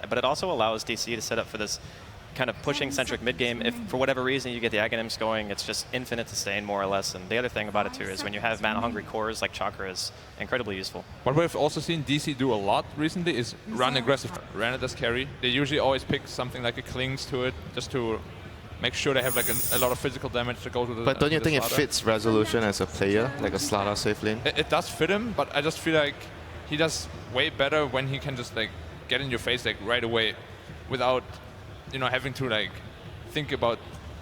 But it also allows DC to set up for this kind of pushing-centric mid-game. If for whatever reason you get the Aghanims going, it's just infinite sustain more or less. And the other thing about it too is when you have mana-hungry cores like Chakra is incredibly useful. What we've also seen DC do a lot recently is run aggressive. Renata's carry. They usually always pick something like a Clings to it just to make sure they have like a lot of physical damage to go to the But don't you think Slaughter. it fits Resolution as a player, like a Slaughter safe lane? It does fit him, but I just feel like he does way better when he can just like get in your face like right away without, you know, having to like think about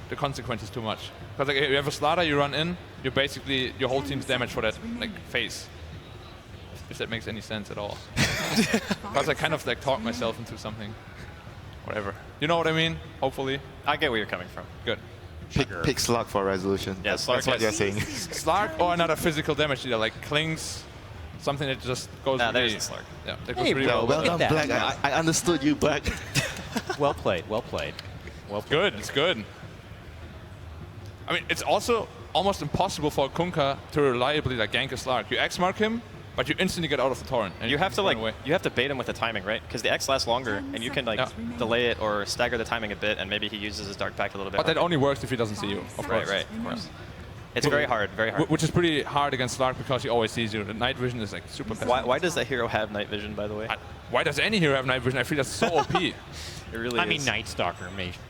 the consequences too much. Because like if you have a Slaughter, you run in, you're basically your whole team's damage for that like phase. If that makes any sense at all. Because I kind of like talk myself into something. Whatever. You know what I mean? Hopefully. I get where you're coming from. Good. Pick Slug for Resolution. Yeah, that's what you're saying. Slark or another physical damage dealer like Clings, something that just goes Nah, really, there's the Slark. Yeah, that goes really Well well. done, Black. I understood you, Black. Well played, well played. Well played. Good, it's good. I mean, it's also almost impossible for a Kunkka to reliably like gank a Slark. You X-mark him, but you instantly get out of the torrent. And You have to run like away. you have to bait him with the timing, right? Because the X lasts longer, and you can like delay it or stagger the timing a bit, and maybe he uses his Dark Pact a little bit. But that only works if he doesn't see you, of right, course. right, of course. It's very hard, very hard. Which is pretty hard against Slark because he always sees you. The night vision is like super passive. Why does that hero have night vision, by the way? Why does any hero have night vision? I feel that's so OP. It really I is. mean, Night Stalker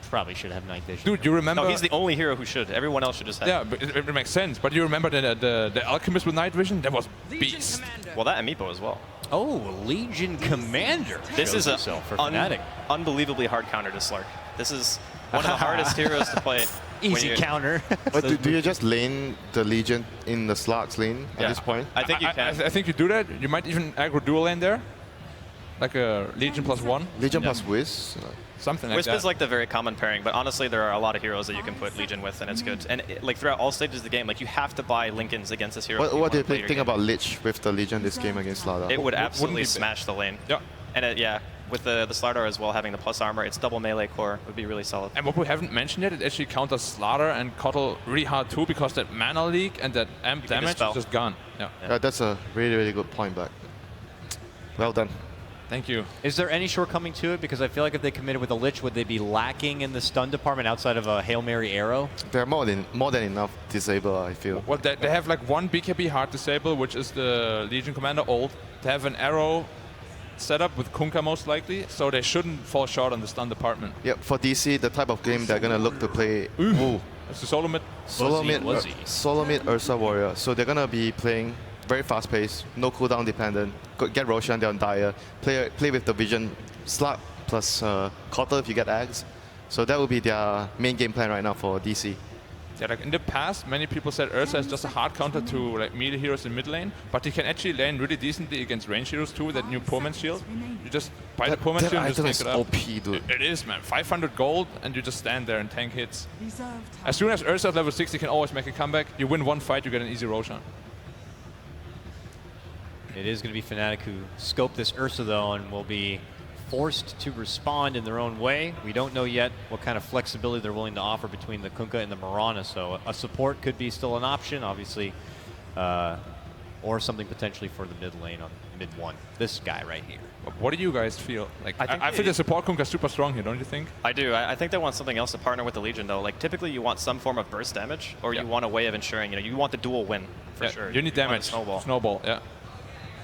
probably should have night vision. Dude, you remember? No, he's the only hero who should. Everyone else should just have. Yeah, but it makes sense. But you remember the Alchemist with night vision? That was beast. Well, that Amiibo as well. Oh, Legion Commander. This is a for Fnatic. unbelievably hard counter to Slark. This is one of the hardest heroes to play. Easy counter. But do you just lane the Legion in the Slug's lane at this point? I think you can. I think you do that. You might even aggro dual lane there. Like a Legion +1. Legion plus Wiz? Something like Wisp that. is like the very common pairing, but honestly, there are a lot of heroes that you can put Legion with, and it's good. And like throughout all stages of the game, like you have to buy Lincolns against this hero. What do you think think about Lich with the Legion this game against Slaughter? It would Wouldn't absolutely be bad. smash the lane. Yeah. And yeah, with the Slaughter as well having the plus armor, it's double melee core would be really solid. And what we haven't mentioned yet, it actually counters Slaughter and Kotl really hard too, because that mana leak and that amp damage is dispel. just gone. Yeah. That's a really, really good point, Black. Well done. Thank you. Is there any shortcoming to it? Because I feel like if they committed with a Lich, would they be lacking in the stun department outside of a Hail Mary arrow? There are more than enough disable, I feel. Well, they have like one BKB hard disable, which is the Legion Commander ult. They have an arrow setup with Kunkka most likely, so they shouldn't fall short on the stun department. Yep, for DC, the type of game they're gonna look to play. Ooh. It's the solo mid. Solo mid Ursa Warrior. So they're gonna be playing very fast paced, no cooldown dependent. Get Roshan down Dire. Play with the Vision Slug plus Kotl if you get Ags. So that will be their main game plan right now for DC. Yeah, like in the past, many people said Ursa is just a hard counter to like melee heroes in mid lane, but he can actually lane really decently against range heroes too with that new Poor Man's Shield. You just buy the Poor Man's Shield and just item tank is it up. OP, dude. It is, man. 500 gold, and you just stand there and tank hits. As soon as Ursa is level 60, can always make a comeback. You win one fight, you get an easy Roshan. It is going to be Fnatic who scope this Ursa though, and will be forced to respond in their own way. We don't know yet what kind of flexibility they're willing to offer between the Kunkka and the Mirana, so a support could be still an option, obviously, or something potentially for the mid lane on mid 1. This guy right here. What do you guys feel? Like, I feel the support Kunkka is super strong here, don't you think? I do. I think they want something else to partner with the Legion, though. Like typically, you want some form of burst damage, or you want a way of ensuring, you want the dual win for sure. You need damage. Snowball. Snowball, yeah.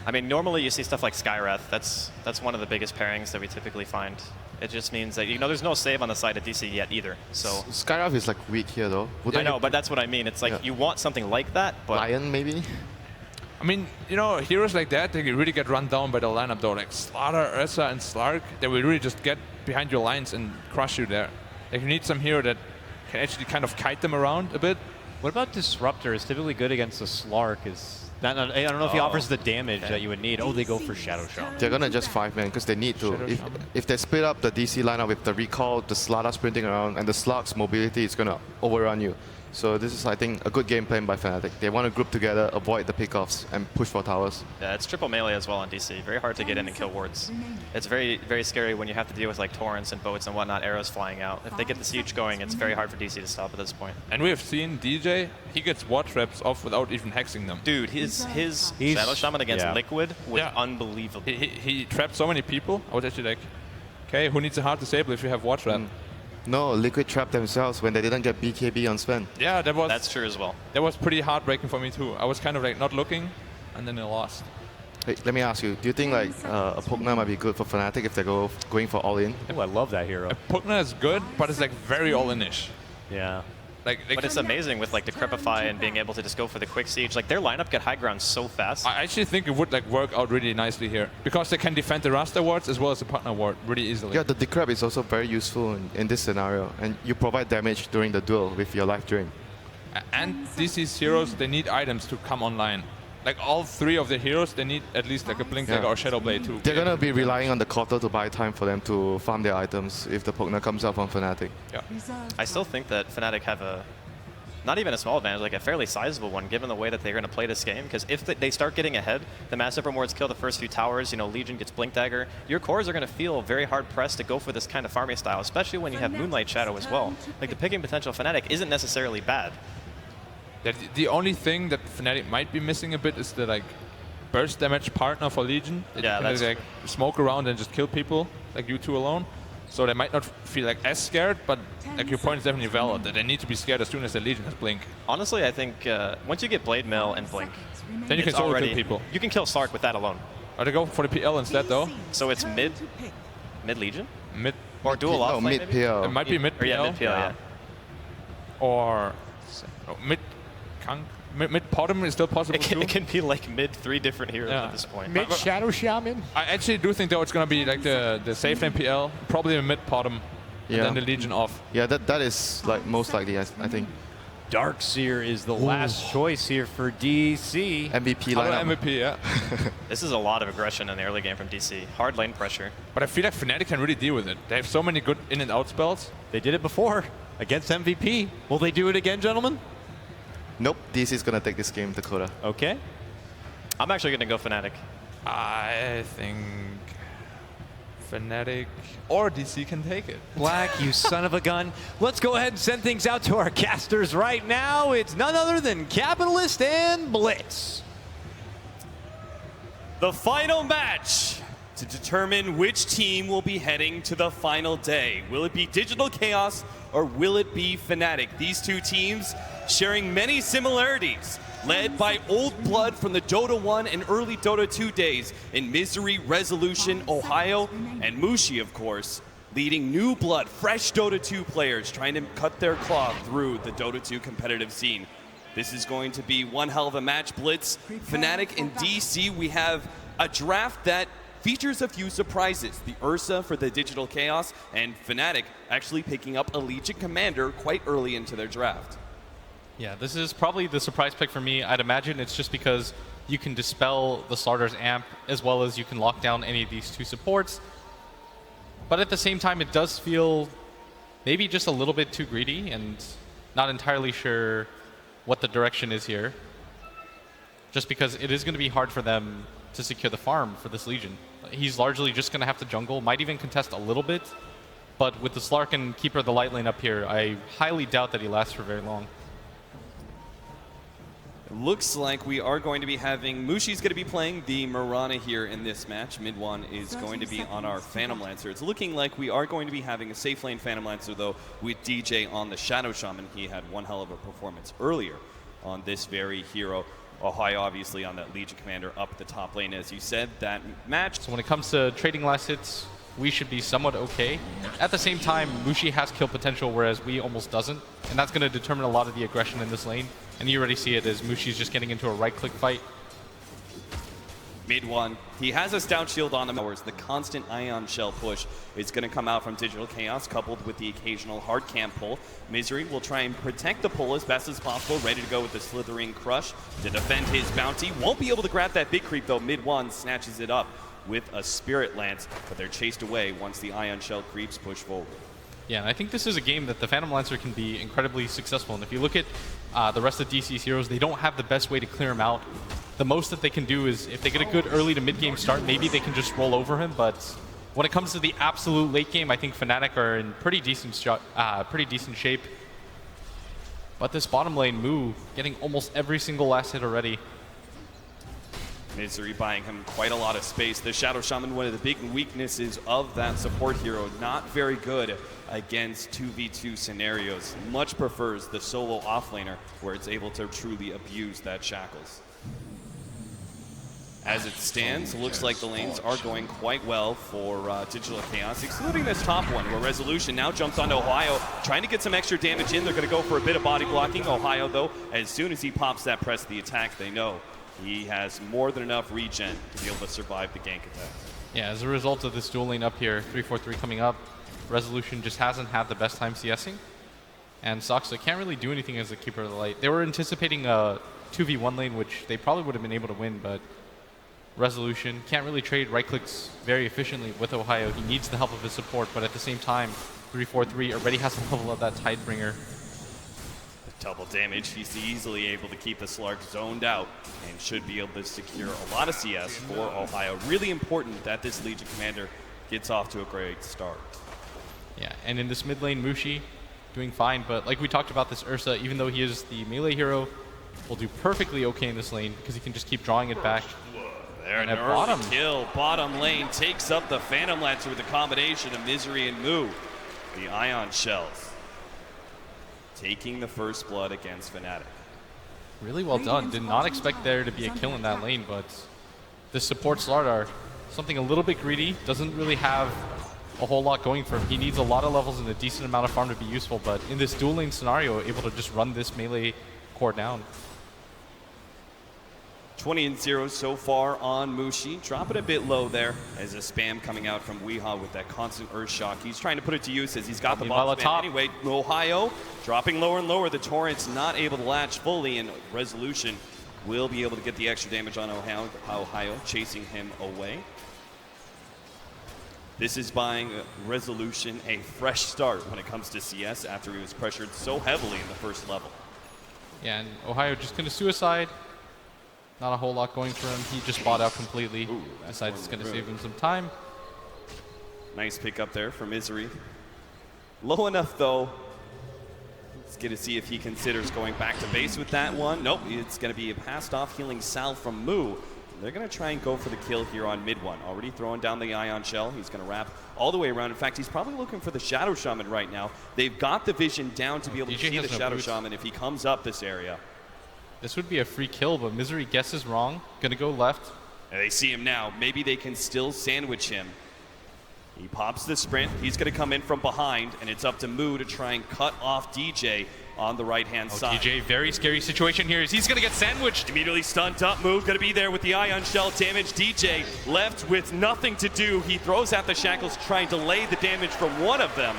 I mean, normally you see stuff like Skywrath. That's one of the biggest pairings that we typically find. It just means that there's no save on the side of DC yet either. So Skywrath is like weak here though. I know, but that's what I mean. It's like you want something like that, but Lion maybe. I mean, heroes like that, they really get run down by the lineup though. Like Slaughter, Ursa, and Slark, they will really just get behind your lines and crush you there. Like you need some hero that can actually kind of kite them around a bit. What about Disruptor? Is typically good against the Slark. I don't know if he offers the damage that you would need. Oh, they go for Shadow Shaman. They're gonna just 5-man because they need to. If they split up the DC lineup with the recall, the Slaughter sprinting around, and the Slug's mobility is gonna overrun you. So this is, I think, a good game plan by Fnatic. They want to group together, avoid the pickoffs, and push for towers. Yeah, it's triple melee as well on DC. Very hard to get in and kill wards. It's very, very scary when you have to deal with like torrents and boats and whatnot, arrows flying out. If they get the siege going, it's very hard for DC to stop at this point. And we have seen DJ, he gets ward traps off without even hexing them. Dude, his Shadow Shaman against Liquid was unbelievable. He trapped so many people. I was actually like, Okay, who needs a hard disable if you have watch that? No, Liquid trapped themselves when they didn't get BKB on Sven. Yeah, That's true as well. That was pretty heartbreaking for me too. I was kind of like not looking, and then they lost. Hey, let me ask you, do you think like a Pugna might be good for Fnatic if they're going for all-in? Oh, I love that hero. Pugna is good, but it's like very all-in-ish. Yeah. Like, But it's amazing with like Decrepify and being able to just go for the quick siege. Like their lineup get high ground so fast. I actually think it would like work out really nicely here because they can defend the Rasta wards as well as the partner ward really easily. Yeah, the Decrep is also very useful in this scenario, and you provide damage during the duel with your life drain. And these heroes, they need items to come online. Like all 3 of the heroes, they need at least like a Blink Dagger or Shadow Blade too. They're gonna be relying on the Quarter to buy time for them to farm their items if the Pugna comes out from Fnatic. Yeah. I still think that Fnatic have a, not even a small advantage, like a fairly sizable one, given the way that they're going to play this game. Because if they start getting ahead, the Massive Rewards kill the first few towers, you know, Legion gets Blink Dagger, your cores are going to feel very hard pressed to go for this kind of farming style, especially when you have Moonlight Shadow as well. Like the picking potential of Fnatic isn't necessarily bad. Yeah, the only thing that Fnatic might be missing a bit is the like burst damage partner for Legion. Yeah, can, that's like smoke around and just kill people like you two alone. So they might not feel like as scared, but like your point is definitely valid that they need to be scared as soon as the Legion has Blink. Honestly, I think once you get Blade Mail and Blink, Then you can it's solo already, kill people. You can kill Sark with that alone. Or they go for the PL instead though. So it's mid Legion? Mid. Or dual off Oh, mid PL. It might be mid Or yeah, PL. mid PL, yeah. Or mid Kang. Mid bottom is still possible too. It can be like mid 3 different heroes Yeah. at this point. Mid Shadow Shaman. I actually do think though it's gonna be like the safe lane PL, probably a mid bottom, Yeah. and then the Legion off. Yeah, that is like most likely, I think. Darkseer is the last choice here for DC. MVP Other lineup. MVP, yeah. This is a lot of aggression in the early game from DC. Hard lane pressure. But I feel like Fnatic can really deal with it. They have so many good in and out spells. They did it before against MVP. Will they do it again, gentlemen? Nope, DC is gonna take this game, Dakota. Okay. I'm actually going to go Fnatic. I think Fnatic or DC can take it. Black, you son of a gun. Let's go ahead and send things out to our casters right now. It's none other than Capitalist and Blitz. The final match to determine which team will be heading to the final day. Will it be Digital Chaos or will it be Fnatic? These two teams sharing many similarities, led by old blood from the Dota 1 and early Dota 2 days in Misery, Resolution, Ohio, and Mushi, of course, leading new blood, fresh Dota 2 players trying to cut their claw through the Dota 2 competitive scene. This is going to be one hell of a match, Blitz. Fnatic and DC, we have a draft that features a few surprises. The Ursa for the Digital Chaos, and Fnatic actually picking up a Legion Commander quite early into their draft. Yeah, this is probably the surprise pick for me. I'd imagine it's just because you can dispel the starter's amp as well as you can lock down any of these two supports. But at the same time, it does feel maybe just a little bit too greedy and not entirely sure what the direction is here. Just because it is going to be hard for them to secure the farm for this Legion. He's largely just going to have to jungle, might even contest a little bit. But with the Slark and Keeper of the Light Lane up here, I highly doubt that he lasts for very long. Looks like we are going to be having, Mushi's going to be playing the Mirana here in this match. Mid one is going to be on our Phantom Lancer. It's looking like we are going to be having a safe lane Phantom Lancer, though, with DJ on the Shadow Shaman. He had one hell of a performance earlier on this very hero. Ohio, obviously, on that Legion Commander up the top lane, as you said, that match. So when it comes to trading last hits, we should be somewhat okay. At the same time, Mushi has kill potential, whereas we almost doesn't. And that's going to determine a lot of the aggression in this lane. And you already see it as Mushi's just getting into a right-click fight. Mid one, he has a stout shield on him. The constant Ion Shell push is going to come out from Digital Chaos, coupled with the occasional hard camp pull. Misery will try and protect the pull as best as possible, ready to go with the Slithering Crush to defend his bounty. Won't be able to grab that big creep, though. Mid one snatches it up with a Spirit Lance, but they're chased away once the Ion Shell creeps push forward. Yeah, and I think this is a game that the Phantom Lancer can be incredibly successful in. If you look at the rest of DC's heroes, they don't have the best way to clear him out. The most that they can do is, if they get a good early to mid-game start, maybe they can just roll over him, but when it comes to the absolute late game, I think Fnatic are in pretty decent shape. But this bottom lane move, getting almost every single last hit already. Misery buying him quite a lot of space. The Shadow Shaman, one of the big weaknesses of that support hero, not very good against 2v2 scenarios. Much prefers the solo offlaner where it's able to truly abuse that Shackles. As it stands, looks like the lanes are going quite well for Digital Chaos, excluding this top one, where Resolution now jumps onto Ohio, trying to get some extra damage in. They're going to go for a bit of body blocking. Ohio, though, as soon as he pops that press the attack, they know he has more than enough regen to be able to survive the gank attack. Yeah, as a result of this dual lane up here, 3-4-3 coming up, Resolution just hasn't had the best time CSing. And Soxa can't really do anything as a keeper of the light. They were anticipating a 2v1 lane, which they probably would have been able to win, but Resolution can't really trade right clicks very efficiently with Ohio. He needs the help of his support, but at the same time, 3-4-3 already has a level of that Tidebringer. Double damage, he's easily able to keep the Slark zoned out and should be able to secure a lot of CS for Ohio. Really important that this Legion commander gets off to a great start. Yeah, and in this mid lane, Mushi doing fine, but like we talked about, this Ursa, even though he is the melee hero, will do perfectly okay in this lane because he can just keep drawing it back. There, an early kill. Bottom lane takes up the Phantom Lancer with a combination of Misery and Moo. The Ion Shells taking the first blood against Fnatic. Really well done. Did not expect there to be a kill in that lane, but this support Slardar, something a little bit greedy, doesn't really have a whole lot going for him. He needs a lot of levels and a decent amount of farm to be useful, but in this dual lane scenario, able to just run this melee core down. 20-0 so far on Mushi. Drop it a bit low there as a spam coming out from Weehaw with that constant Earth Shock. He's trying to put it to use as he's got the ball spam anyway. Ohio dropping lower and lower. The Torrent's not able to latch fully, and Resolution will be able to get the extra damage on Ohio chasing him away. This is buying Resolution a fresh start when it comes to CS after he was pressured so heavily in the first level. Yeah, and Ohio just going to suicide. Not a whole lot going for him. He just bought out completely. Decides it's going to save him some time. Nice pick up there for Misery. Low enough, though. Let's get to see if he considers going back to base with that one. Nope, it's going to be a passed off healing salve from Moo. They're going to try and go for the kill here on mid one. Already throwing down the Ion Shell. He's going to wrap all the way around. In fact, he's probably looking for the Shadow Shaman right now. They've got the vision down to be able to see the Shadow Shaman if he comes up this area. This would be a free kill, but Misery guesses wrong. Gonna go left. And they see him now. Maybe they can still sandwich him. He pops the sprint. He's gonna come in from behind, and it's up to Moo to try and cut off DJ on the right-hand side. DJ, very scary situation here. He's gonna get sandwiched. Immediately stunned up. Moo gonna be there with the Ion Shell damage. DJ left with nothing to do. He throws out the shackles, trying to delay the damage from one of them,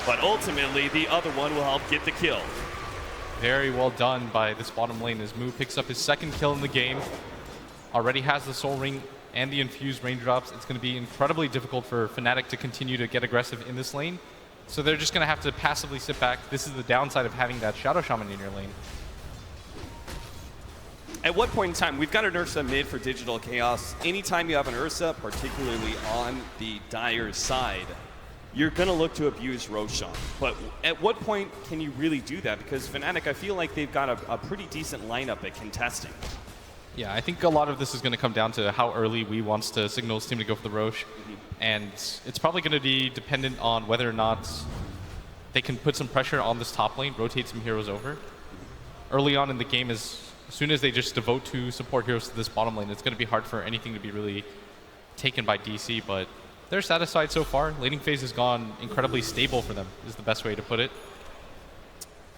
but ultimately the other one will help get the kill. Very well done by this bottom lane as Moo picks up his second kill in the game. Already has the Soul Ring and the infused raindrops. It's going to be incredibly difficult for Fnatic to continue to get aggressive in this lane. So they're just going to have to passively sit back. This is the downside of having that Shadow Shaman in your lane. At what point in time, we've got an Ursa mid for Digital Chaos. Anytime you have an Ursa, particularly on the Dire side, you're going to look to abuse Roshan. But at what point can you really do that? Because Fnatic, I feel like they've got a pretty decent lineup at contesting. Yeah, I think a lot of this is going to come down to how early Wii wants to signal his team to go for the Rosh. And it's probably going to be dependent on whether or not they can put some pressure on this top lane, rotate some heroes over. Early on in the game, as soon as they just devote two support heroes to this bottom lane, it's going to be hard for anything to be really taken by DC, but they're satisfied so far. Laning phase has gone incredibly stable for them, is the best way to put it.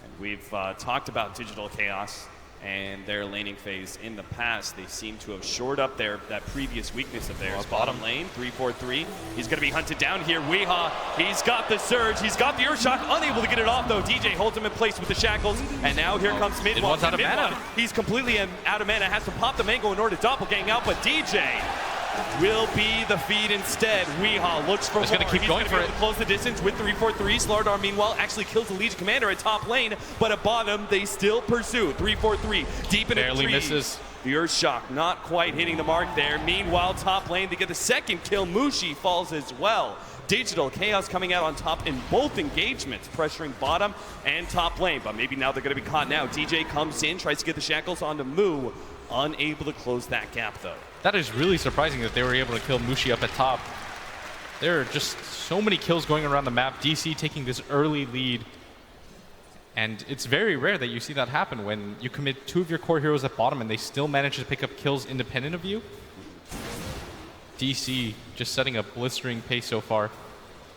And we've talked about Digital Chaos and their laning phase in the past. They seem to have shored up that previous weakness of theirs. Bottom lane, 3-4-3. He's going to be hunted down here. Weehaw, he's got the surge. He's got the Earthshock, unable to get it off though. DJ holds him in place with the shackles. And now here comes mid one. One's out of mana. He's completely out of mana. Has to pop the mango in order to doppelgang out, but DJ will be the feed instead. Weehaw looks for more. He's going to keep going for it. To close the distance with 3-4-3. Slardar, meanwhile, actually kills the Legion Commander at top lane, but at bottom, they still pursue. 3-4-3, deep in a tree. Barely misses. The Earthshock not quite hitting the mark there. Meanwhile, top lane, they get the second kill. Mushi falls as well. Digital Chaos coming out on top in both engagements, pressuring bottom and top lane, but maybe now they're going to be caught now. DJ comes in, tries to get the shackles onto Moo. unable to close that gap, though. That is really surprising that they were able to kill Mushi up at top. There are just so many kills going around the map. DC taking this early lead. And it's very rare that you see that happen when you commit 2 of your core heroes at bottom and they still manage to pick up kills independent of you. DC just setting a blistering pace so far.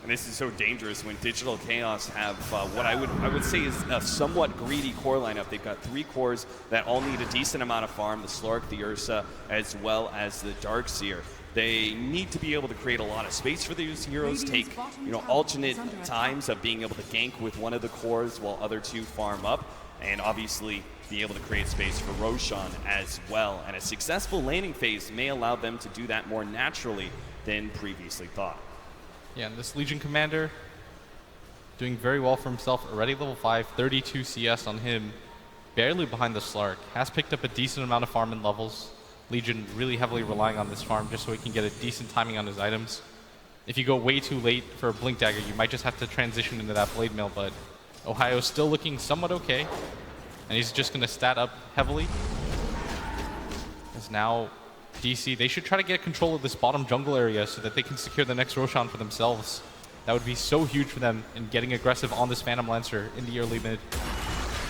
And this is so dangerous when Digital Chaos have what I would say is a somewhat greedy core lineup. They've got 3 cores that all need a decent amount of farm, the Slark, the Ursa, as well as the Darkseer. They need to be able to create a lot of space for these heroes, take alternate times of being able to gank with one of the cores while other 2 farm up, and obviously be able to create space for Roshan as well. And a successful laning phase may allow them to do that more naturally than previously thought. Yeah, and this Legion Commander doing very well for himself. Already level 5, 32 CS on him. Barely behind the Slark. Has picked up a decent amount of farm and levels. Legion really heavily relying on this farm just so he can get a decent timing on his items. If you go way too late for a Blink Dagger, you might just have to transition into that Blade Mail, but Ohio's still looking somewhat okay. And he's just going to stat up heavily. As now DC, they should try to get control of this bottom jungle area so that they can secure the next Roshan for themselves. That would be so huge for them in getting aggressive on this Phantom Lancer in the early mid.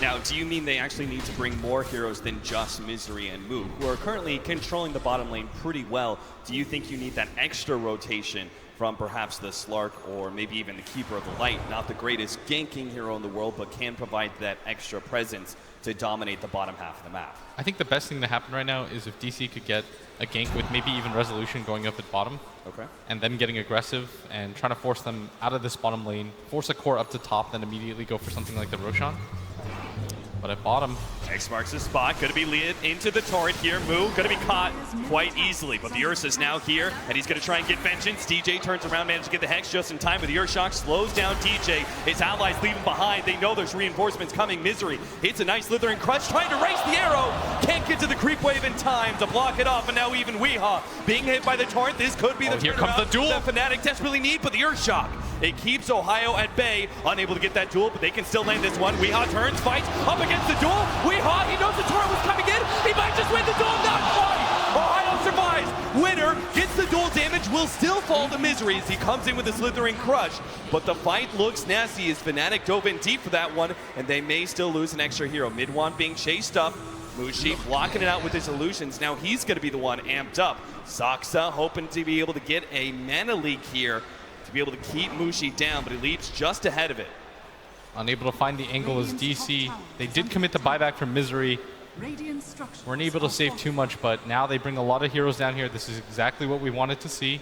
Now, do you mean they actually need to bring more heroes than just Misery and Moo, who are currently controlling the bottom lane pretty well? Do you think you need that extra rotation from perhaps the Slark or maybe even the Keeper of the Light? Not the greatest ganking hero in the world, but can provide that extra presence to dominate the bottom half of the map. I think the best thing to happen right now is if DC could get a gank with maybe even Resolution going up at bottom. Okay. And then getting aggressive and trying to force them out of this bottom lane, force a core up to top, then immediately go for something like the Roshan. But at bottom, X marks the spot, gonna be lead into the torrent here. Moo gonna be caught quite easily, but the Ursa's now here, and he's gonna try and get vengeance. DJ turns around, manages to get the Hex just in time, but the Earthshock slows down DJ. His allies leave him behind. They know there's reinforcements coming. Misery hits a nice slithering crutch, trying to race the arrow. Can't get to the creep wave in time to block it off, and now even Weehaw being hit by the torrent. This could be the here comes the duel that Fnatic desperately need, but the Earthshock, it keeps Ohio at bay, unable to get that duel, but they can still land this one. Weehaw turns, fights up against the duel. Weehaw, he knows the torrent was coming in. He might just win the duel, not quite. Ohio survives. Winner gets the duel damage, will still fall to Misery as he comes in with a slithering crush. But the fight looks nasty as Fnatic dove in deep for that one, and they may still lose an extra hero. Midwan being chased up. Mushi blocking it out with his illusions. Now he's going to be the one amped up. Saksa hoping to be able to get a mana leak here to be able to keep Mushi down, but he leaps just ahead of it. unable to find the angle as DC. They did commit to buyback from Misery. Weren't able to save too much, but now they bring a lot of heroes down here. This is exactly what we wanted to see.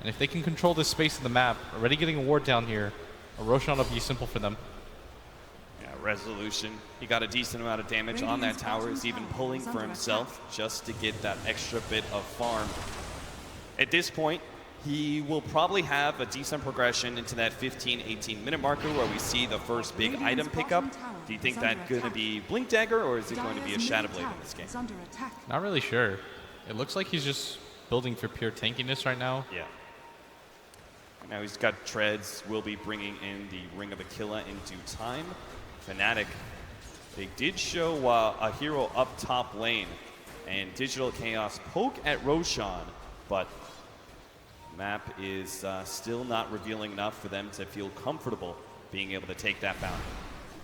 And if they can control this space in the map, already getting a ward down here, a Roshan will be simple for them. Yeah, Resolution. He got a decent amount of damage on that tower. He's even pulling for himself just to get that extra bit of farm. At this point, he will probably have a decent progression into that 15-18 minute marker where we see the first big item pickup. Do you think that's going to be Blink Dagger, or is it going to be a Shadow Blade in this game? Not really sure. It looks like he's just building for pure tankiness right now. Yeah. Now he's got treads. Will be bringing in the Ring of Aquila in due time. Fnatic, they did show a hero up top lane, and Digital Chaos poke at Roshan, but map is still not revealing enough for them to feel comfortable being able to take that bounty.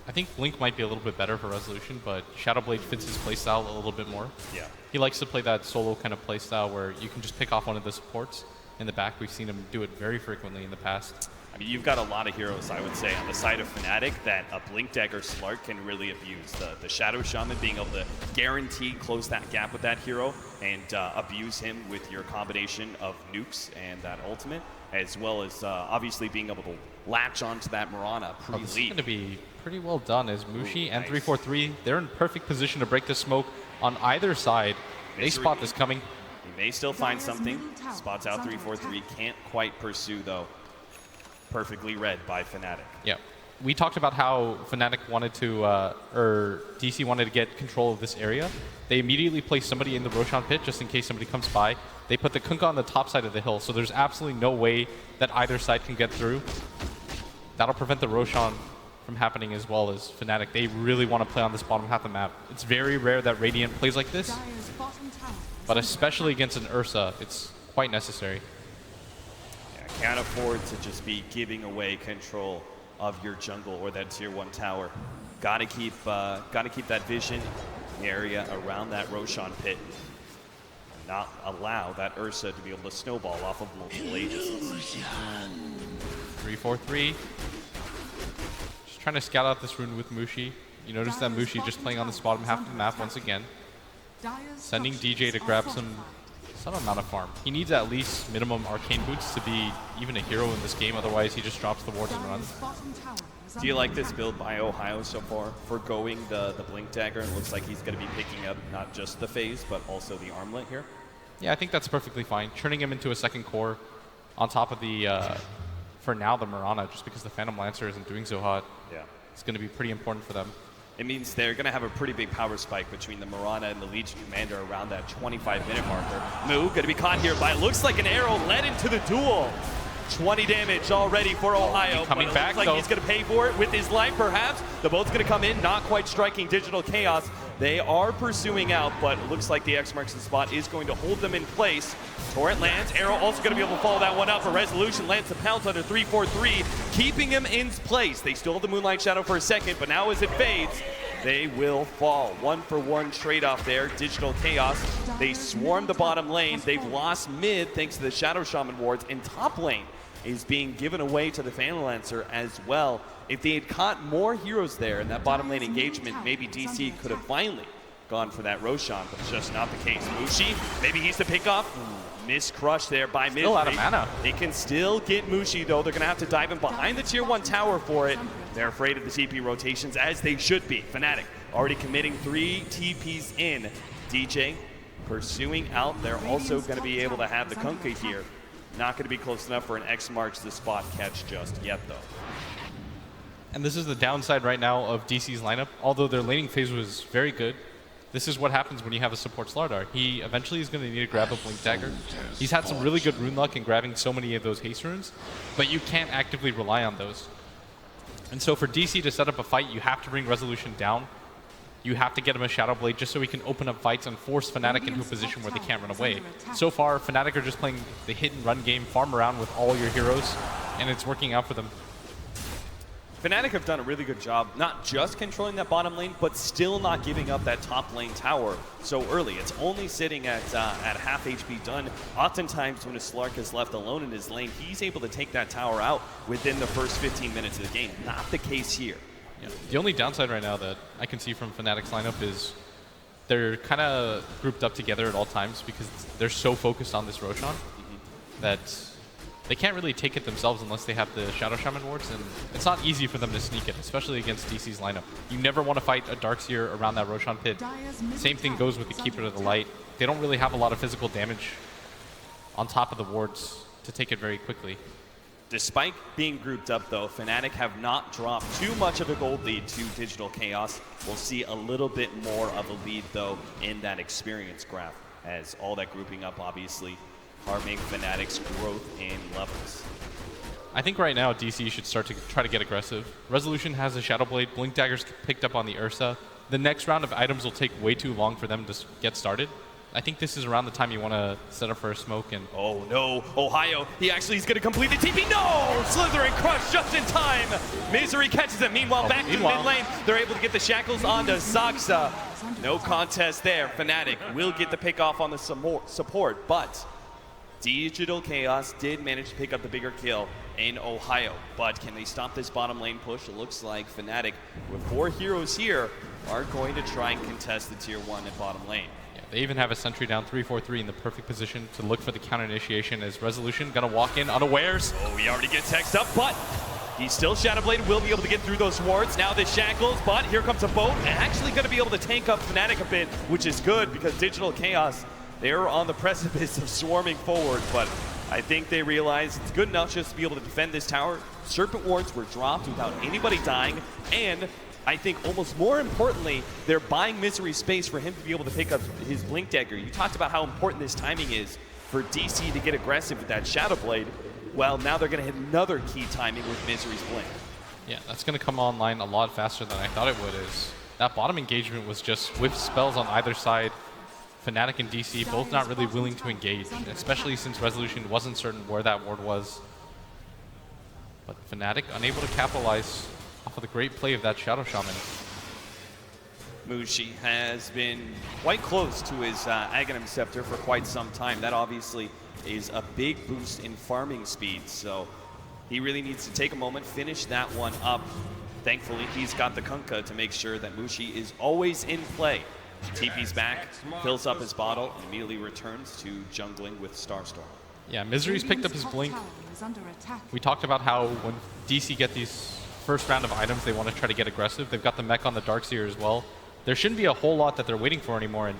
I think Blink might be a little bit better for Resolution, but Shadow Blade fits his playstyle a little bit more. Yeah. He likes to play that solo kind of playstyle where you can just pick off one of the supports in the back. We've seen him do it very frequently in the past. I mean, you've got a lot of heroes, I would say, on the side of Fnatic that a Blink Dagger Slark can really abuse. The Shadow Shaman being able to guarantee close that gap with that hero and abuse him with your combination of nukes and that ultimate, as well as obviously being able to latch onto that Mirana pre-lead. This is going to be pretty well done as Mushi and nice. 343, they're in perfect position to break the smoke on either side. They spot this coming. He may still find something. Spots out 343, can't quite pursue though. Perfectly read by Fnatic. Yeah. We talked about how Fnatic wanted to, or DC wanted to get control of this area. They immediately placed somebody in the Roshan pit just in case somebody comes by. They put the Kunkka on the top side of the hill, so there's absolutely no way that either side can get through. That'll prevent the Roshan from happening as well as Fnatic. They really want to play on this bottom half of the map. It's very rare that Radiant plays like this, but especially against an Ursa, it's quite necessary. Yeah, can't afford to just be giving away control of your jungle or that tier 1 tower. Gotta keep that vision area around that Roshan pit. Not allow that Ursa to be able to snowball off of multiple Aegis. 3-4-3. Just trying to scout out this rune with Mushi. You notice that Mushi just playing on this bottom half of the map once again. Sending DJ to grab some amount of farm. He needs at least minimum arcane boots to be even a hero in this game, otherwise he just drops the wards and runs. Do you like this build by Ohio so far? Forgoing the Blink Dagger, and it looks like he's going to be picking up not just the phase, but also the armlet here. Yeah, I think that's perfectly fine. Turning him into a second core on top of the, for now, the Mirana, just because the Phantom Lancer isn't doing so hot. Yeah. It's going to be pretty important for them. It means they're going to have a pretty big power spike between the Mirana and the Legion Commander around that 25-minute marker. Mu going to be caught here by, looks like an arrow led into the duel. 20 damage already for Ohio. Coming but it back, looks like though. He's going to pay for it with his life, perhaps. The boat's going to come in, not quite striking Digital Chaos. They are pursuing out, but it looks like the X marks the spot is going to hold them in place. Torrent lands. Arrow also going to be able to follow that one up. A Resolution lands the pounce under 3-4-3, keeping him in place. They still have the Moonlight Shadow for a second, but now as it fades, they will fall. 1-for-1 trade-off there. Digital Chaos. They swarm the bottom lane. They've lost mid thanks to the Shadow Shaman wards, and top lane is being given away to the Phantom Lancer as well. If they had caught more heroes there in that bottom lane engagement, maybe DC could have finally gone for that Roshan, but just not the case. Mushi, maybe he's the pickoff. Miss crush there by Misery. Still out of mana. They can still get Mushi though. They're gonna have to dive in behind the tier 1 tower for it. They're afraid of the TP rotations, as they should be. Fnatic already committing 3 TPs in. DJ pursuing out. They're also gonna be able to have the Kunkka here. Not going to be close enough for an X marks the spot catch just yet, though. And this is the downside right now of DC's lineup. Although their laning phase was very good, this is what happens when you have a support Slardar. He eventually is going to need to grab a Blink Dagger. He's had some really good rune luck in grabbing so many of those haste runes, but you can't actively rely on those. And so for DC to set up a fight, you have to bring Resolution down. You have to get him a Shadow Blade just so he can open up fights and force Fnatic into a position where they can't run away. So far, Fnatic are just playing the hit and run game, farm around with all your heroes, and it's working out for them. Fnatic have done a really good job, not just controlling that bottom lane, but still not giving up that top lane tower so early. It's only sitting at half HP done. Oftentimes when a Slark is left alone in his lane, he's able to take that tower out within the first 15 minutes of the game. Not the case here. Yeah. The only downside right now that I can see from Fnatic's lineup is they're kind of grouped up together at all times because they're so focused on this Roshan that they can't really take it themselves unless they have the Shadow Shaman wards, and it's not easy for them to sneak it, especially against DC's lineup. You never want to fight a Darkseer around that Roshan pit. Same thing goes with the Keeper of the Light. They don't really have a lot of physical damage on top of the wards to take it very quickly. Despite being grouped up, though, Fnatic have not dropped too much of a gold lead to Digital Chaos. We'll see a little bit more of a lead, though, in that experience graph, as all that grouping up, obviously, harming Fnatic's growth in levels. I think right now DC should start to try to get aggressive. Resolution has a Shadow Blade. Blink Dagger's picked up on the Ursa. The next round of items will take way too long for them to get started. I think this is around the time you want to set up for a smoke and... Oh no, Ohio, he's going to complete the TP. No! Slithering Crush just in time. Misery catches him. Meanwhile, back to the mid lane. They're able to get the shackles onto Saksa. No contest there. Fnatic will get the pick off on the support, but Digital Chaos did manage to pick up the bigger kill in Ohio. But can they stop this bottom lane push? It looks like Fnatic, with 4 heroes here, are going to try and contest the tier 1 and bottom lane. They even have a sentry down 3-4-3 in the perfect position to look for the counter initiation as Resolution gonna walk in unawares. Oh, he already gets hexed up, but he's still Shadow Blade, will be able to get through those wards. Now the shackles, but here comes a boat, and actually gonna be able to tank up Fnatic a bit, which is good because Digital Chaos, they're on the precipice of swarming forward, but I think they realize it's good enough just to be able to defend this tower. Serpent wards were dropped without anybody dying, and I think almost more importantly, they're buying Misery space for him to be able to pick up his Blink Dagger. You talked about how important this timing is for DC to get aggressive with that Shadow Blade. Well, now they're going to hit another key timing with Misery's Blink. Yeah, that's going to come online a lot faster than I thought it would. Is that bottom engagement was just with spells on either side. Fnatic and DC both not really willing to engage, especially since Resolution wasn't certain where that ward was. But Fnatic unable to capitalize off of the great play of that Shadow Shaman. Mushi has been quite close to his Aghanim Scepter for quite some time. That obviously is a big boost in farming speed, so he really needs to take a moment, finish that one up. Thankfully, he's got the Kunkka to make sure that Mushi is always in play. TP's back, fills up his bottle, and immediately returns to jungling with Starstorm. Yeah, Misery's picked up his blink. We talked about how when DC get these first round of items, they want to try to get aggressive. They've got the mech on the Darkseer as well. There shouldn't be a whole lot that they're waiting for anymore. And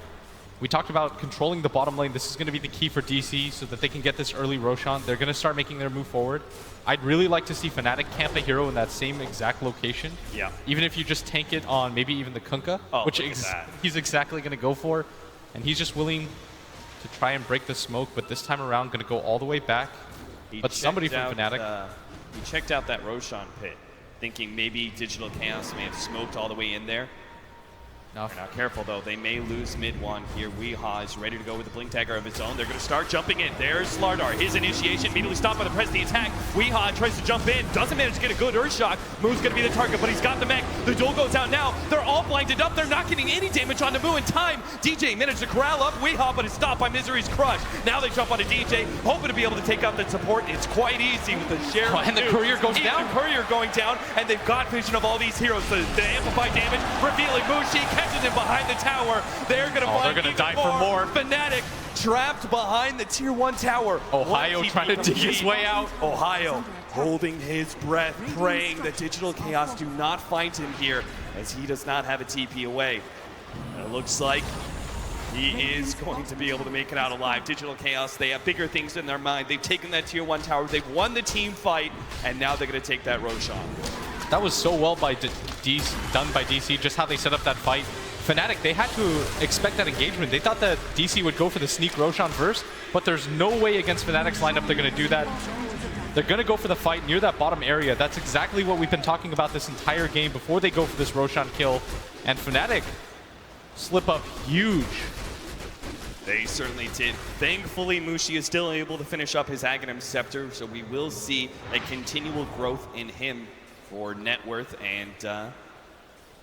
we talked about controlling the bottom lane. This is going to be the key for DC so that they can get this early Roshan. They're going to start making their move forward. I'd really like to see Fnatic camp a hero in that same exact location. Yeah. Even if you just tank it on maybe even the Kunkka, which he's exactly going to go for. And he's just willing to try and break the smoke, but this time around going to go all the way back. But somebody from Fnatic. He checked out that Roshan pit, thinking maybe Digital Chaos may have smoked all the way in there. They're not careful though, they may lose mid one here. Weehaw is ready to go with the Blink Dagger of his own. They're going to start jumping in. There's Slardar. His initiation immediately stopped by the press of the attack. Weehaw tries to jump in, doesn't manage to get a good Earth Shock. Moo's going to be the target, but he's got the mech. The duel goes out now. They're all blinded up. They're not getting any damage onto Moo in time. DJ managed to corral up Weehaw, but is stopped by Misery's Crush. Now they jump onto DJ, hoping to be able to take out that support. It's quite easy with the share. And the courier goes down. The courier going down, and they've got vision of all these heroes. The amplified damage, revealing Mushi catches him behind the tower. They're going to find they're going to die for more. Fnatic trapped behind the tier 1 tower. Ohio trying to dig his way out. Ohio holding his breath, praying that Digital Chaos do not find him here, as he does not have a TP away. And it looks like he is going to be able to make it out alive. Digital Chaos, they have bigger things in their mind. They've taken that tier 1 tower, they've won the team fight, and now they're going to take that Roshan. That was so well by done by DC, just how they set up that fight. Fnatic, they had to expect that engagement. They thought that DC would go for the sneak Roshan first, but there's no way against Fnatic's lineup they're going to do that. They're going to go for the fight near that bottom area. That's exactly what we've been talking about this entire game before they go for this Roshan kill. And Fnatic slip up huge. They certainly did. Thankfully, Mushi is still able to finish up his Aghanim Scepter, so we will see a continual growth in him for net worth and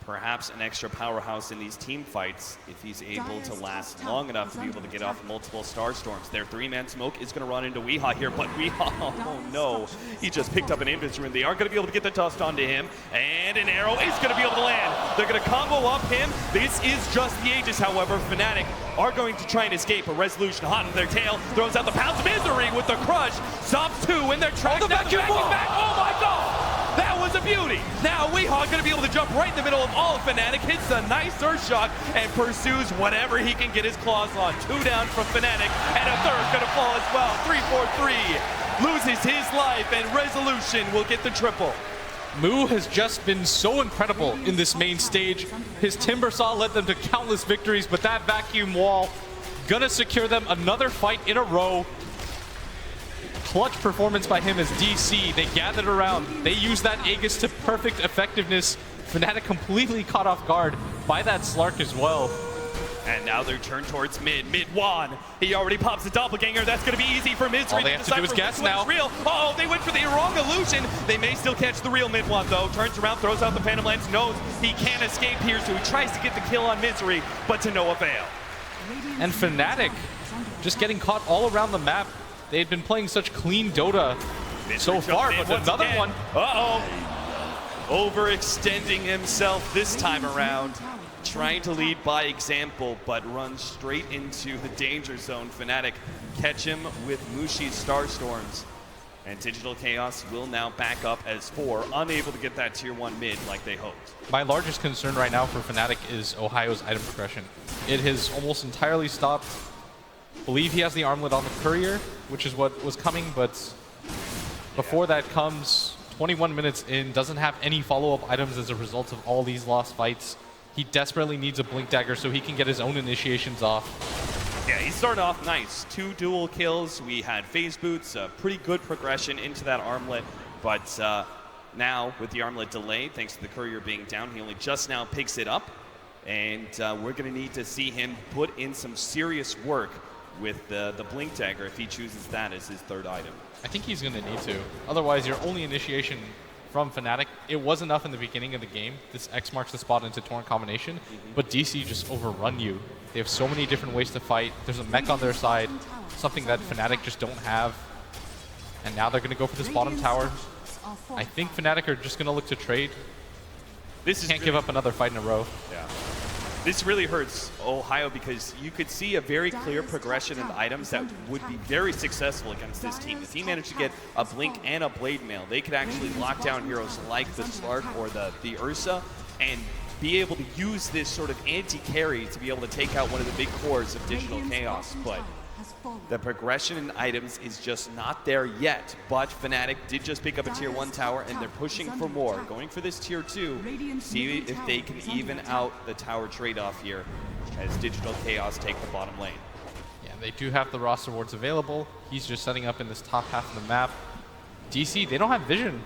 perhaps an extra powerhouse in these team fights if he's able to last long enough to be able to get off multiple Starstorms. Their 3-man smoke is going to run into Weehaw here, but Weehaw, oh no, he just picked up an invis rune. They are going to be able to get the dust onto him, and an arrow is going to be able to land. They're going to combo up him. This is just the Aegis, however. Fnatic are going to try and escape. A Resolution hot in their tail, throws out the Pounds of Misery with the crush, stops 2 in their track. Oh, the vacuum ball! Back. Oh my god! That was a beauty. Now Weehaw going to be able to jump right in the middle of all of Fnatic, hits a nice Earth Shock, and pursues whatever he can get his claws on. 2 down from Fnatic, and a third going to fall as well. 3-4-3, loses his life, and Resolution will get the triple. Moo has just been so incredible in this main stage. His Timber Saw led them to countless victories, but that vacuum wall gonna secure them another fight in a row. Clutch performance by him as DC. They gathered around. They used that Aegis to perfect effectiveness. Fnatic completely caught off guard by that Slark as well. And now they're turned towards mid. Mid-Wan. He already pops a doppelganger. That's going to be easy for Misery. All they have to do is guess now. Real. Uh-oh, they went for the wrong illusion. They may still catch the real Mid-Wan, though. Turns around, throws out the Phantom Lens, knows he can't escape here, so he tries to get the kill on Misery, but to no avail. And Fnatic just getting caught all around the map. They had been playing such clean Dota so far, but another one. Uh-oh. Overextending himself this time around. Trying to lead by example, but runs straight into the danger zone. Fnatic catch him with Mushi's Starstorms. And Digital Chaos will now back up as 4, unable to get that tier 1 mid like they hoped. My largest concern right now for Fnatic is Ohio's item progression. It has almost entirely stopped. I believe he has the armlet on the courier, which is what was coming, but before that comes 21 minutes in, doesn't have any follow-up items as a result of all these lost fights. He desperately needs a Blink Dagger so he can get his own initiations off. Yeah, he started off nice. 2 dual kills. We had phase boots, a pretty good progression into that armlet, but now with the armlet delay, thanks to the courier being down, he only just now picks it up. And we're going to need to see him put in some serious work with the Blink Dagger if he chooses that as his third item. I think he's going to need to. Otherwise, your only initiation from Fnatic, it was enough in the beginning of the game. This X marks the spot into Torrent combination, but DC just overrun you. They have so many different ways to fight. There's a mech on their side, something that Fnatic just don't have. And now they're going to go for this bottom tower. I think Fnatic are just going to look to trade. This is Can't give up another fight in a row. Yeah. This really hurts Ohio because you could see a very clear progression in the items that would be very successful against this team. If he managed to get a Blink and a Blade Mail, they could actually lock down heroes like the Slark or the Ursa and be able to use this sort of anti-carry to be able to take out one of the big cores of Digital Chaos. But the progression in items is just not there yet, but Fnatic did just pick up a tier 1 tower and they're pushing for more, going for this tier 2, see if they can even out the tower trade-off here as Digital Chaos take the bottom lane. Yeah, they do have the roster wards available. He's just setting up in this top half of the map. DC, they don't have vision.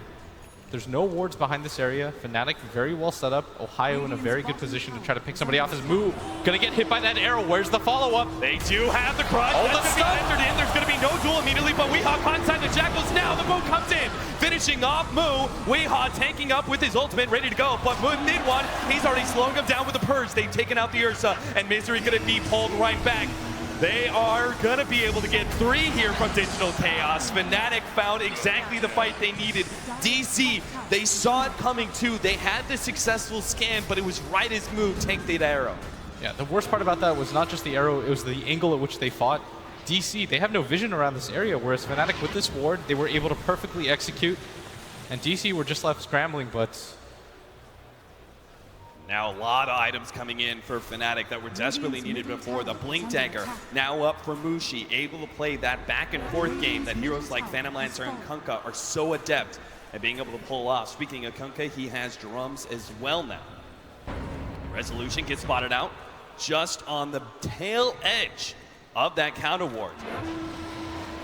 There's no wards behind this area. Fnatic very well set up. Ohio in a very good position to try to pick somebody off his move. Gonna get hit by that arrow. Where's the follow-up? They do have the crush. Oh, That's the gonna be stun. entered in. There's going to be no duel immediately, but Weehaw caught inside the Jackals now. The Moo comes in, finishing off Moo. Weehaw tanking up with his ultimate, ready to go. But Moo mid one, he's already slowing him down with the Purge. They've taken out the Ursa, and Misery going to be pulled right back. They are going to be able to get 3 here from Digital Chaos. Fnatic found exactly the fight they needed. DC, they saw it coming too. They had the successful scan, but it was right as Moo tanked that arrow. Yeah, the worst part about that was not just the arrow, it was the angle at which they fought. DC, they have no vision around this area, whereas Fnatic with this ward, they were able to perfectly execute. And DC were just left scrambling, but now a lot of items coming in for Fnatic that were desperately needed before. The Blink Dagger now up for Mushi, able to play that back and forth game that heroes like Phantom Lancer and Kunkka are so adept at being able to pull off. Speaking of Kunkka, he has drums as well now. Resolution gets spotted out just on the tail edge of that counter ward.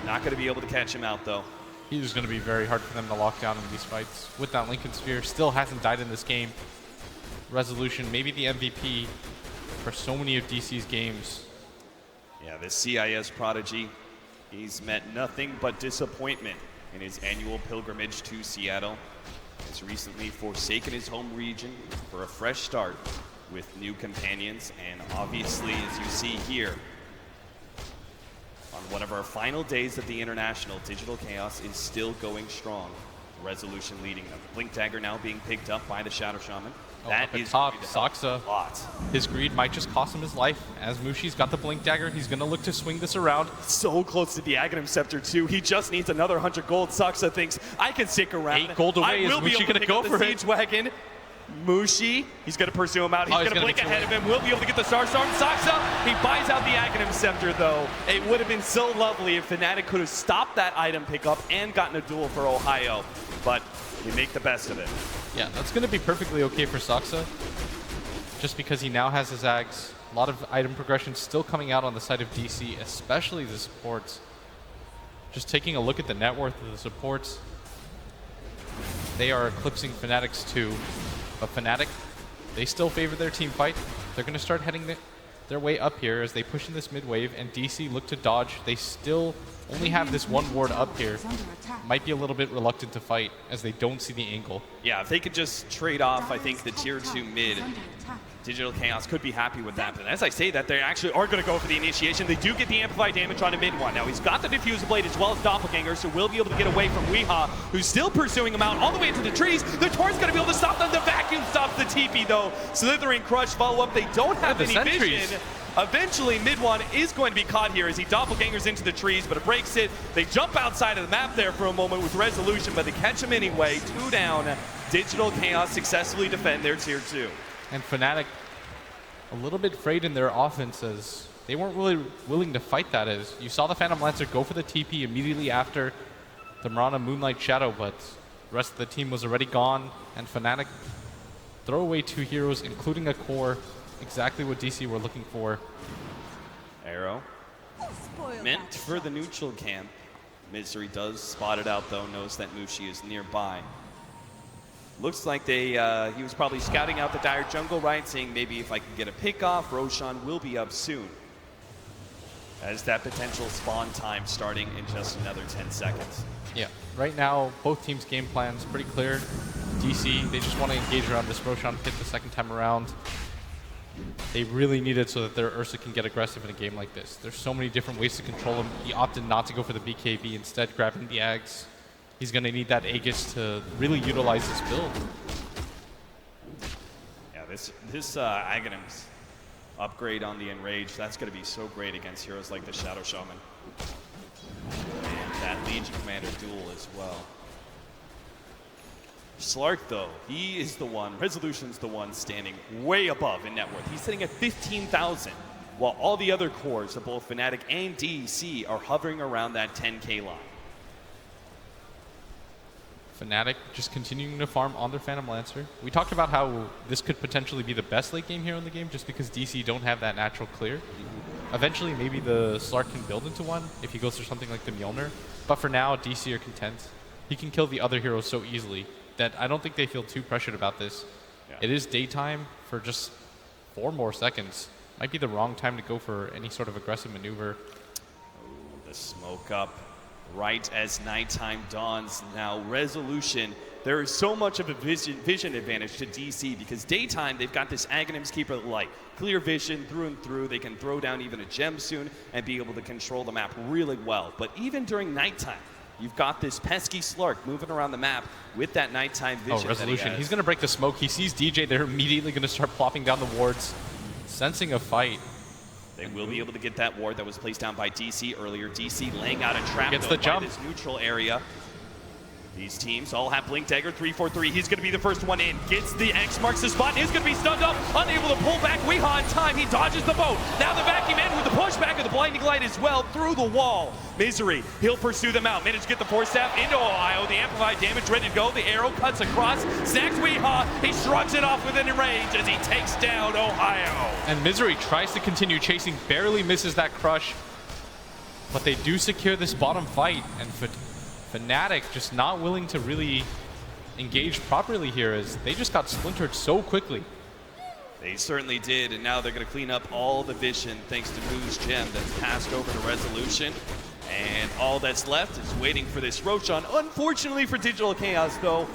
Not going to be able to catch him out though. he's going to be very hard for them to lock down in these fights. With that Lincoln Sphere, still hasn't died in this game. Resolution, maybe the MVP for so many of DC's games. Yeah, the CIS prodigy, he's met nothing but disappointment in his annual pilgrimage to Seattle. He's recently forsaken his home region for a fresh start with new companions, and obviously, as you see here, on one of our final days of the International, Digital Chaos is still going strong. Resolution leading them. Blink Dagger now being picked up by the Shadow Shaman. That is top. Saksa, his greed might just cost him his life. As Mushi's got the Blink Dagger, he's going to look to swing this around. So close to the Aghanim Scepter too. He just needs another 100 gold. Saksa thinks, I can stick around. 8 gold away. Is Mushi going to go for it? Wagon. Mushi, he's going to pursue him out. He's going to blink ahead of him. We'll be able to get the Star Storm. Saksa, he buys out the Aghanim Scepter though. It would have been so lovely if Fnatic could have stopped that item pickup and gotten a duel for Ohio. But we make the best of it. Yeah, that's going to be perfectly okay for Saksa. Just because he now has his Ags. A lot of item progression still coming out on the side of DC, especially the supports. Just taking a look at the net worth of the supports, they are eclipsing Fnatic's too. But Fnatic, they still favor their team fight. They're going to start heading their way up here as they push in this mid wave, and DC look to dodge. They still only have this one ward up here. Might be a little bit reluctant to fight as they don't see the angle. Yeah, if they could just trade off, I think, the tier 2 mid, Digital Chaos could be happy with that. But as I say that, they actually are going to go for the initiation. They do get the amplified damage on a mid one. Now he's got the Diffuser Blade as well as Doppelganger, so we'll be able to get away from Weehaw, who's still pursuing him out all the way into the trees. The Tor's going to be able to stop them. The vacuum stops the TP though. Slithering Crush follow up. They don't have any vision. Eventually, mid one is going to be caught here as he doppelgangers into the trees, but it breaks it. They jump outside of the map there for a moment with Resolution, but they catch him anyway. 2 down. Digital Chaos successfully defend their tier 2. And Fnatic, a little bit frayed in their offenses. They weren't really willing to fight that as you saw the Phantom Lancer go for the TP immediately after the Mirana Moonlight Shadow, but the rest of the team was already gone, and Fnatic throw away 2 heroes, including a core. Exactly what DC were looking for. Arrow. Meant for the neutral camp. Misery does spot it out though, knows that Mushi is nearby. Looks like he was probably scouting out the Dire jungle, right? Saying maybe if I can get a pick off, Roshan will be up soon. As that potential spawn time starting in just another 10 seconds. Yeah, right now, both teams' game plan's pretty clear. DC, they just want to engage around this Roshan pit the second time around. They really need it so that their Ursa can get aggressive in a game like this. There's so many different ways to control him. He opted not to go for the BKB, instead grabbing the Ags. He's going to need that Aegis to really utilize this build. Yeah, this Aghanim's upgrade on the Enrage, that's going to be so great against heroes like the Shadow Shaman. And that Legion Commander duel as well. Slark, though, he is the one, Resolution's the one standing way above in net worth. He's sitting at 15,000, while all the other cores of both Fnatic and DEC are hovering around that 10K line. Fnatic just continuing to farm on their Phantom Lancer. We talked about how this could potentially be the best late game hero in the game just because DC don't have that natural clear. Eventually, maybe the Slark can build into one if he goes through something like the Mjolnir. But for now, DC are content. He can kill the other heroes so easily that I don't think they feel too pressured about this. Yeah. It is daytime for just 4 more seconds. Might be the wrong time to go for any sort of aggressive maneuver. Ooh, the smoke up right as nighttime dawns. Now, Resolution, there is so much of a vision advantage to DC because daytime, they've got this Aghanim's Keeper of the Light. Clear vision through and through. They can throw down even a gem soon and be able to control the map really well. But even during nighttime, you've got this pesky Slark moving around the map with that nighttime vision. Oh, Resolution. He's going to break the smoke. He sees DJ. They're immediately going to start plopping down the wards, sensing a fight. They will be able to get that ward that was placed down by DC earlier. DC laying out a trap gets the jump. By this neutral area. These teams all have Blink Dagger 3-4-3. He's going to be the first one in. Gets the X, marks the spot. He's going to be stunned up. Unable to pull back. Weehaw in time. He dodges the boat. Now the vacuum in with the pushback of the Blinding Light as well through the wall. Misery, he'll pursue them out. Managed to get the Force Staff into Ohio. The amplified damage ready to go. The arrow cuts across. Snacks Weehaw. He shrugs it off within range as he takes down Ohio. And Misery tries to continue chasing. Barely misses that crush. But they do secure this bottom fight. And Fnatic just not willing to really engage properly here as they just got splintered so quickly. They certainly did, and now they're going to clean up all the vision thanks to Moo's gem that's passed over to Resolution. And all that's left is waiting for this Roshan. Unfortunately for Digital Chaos, though,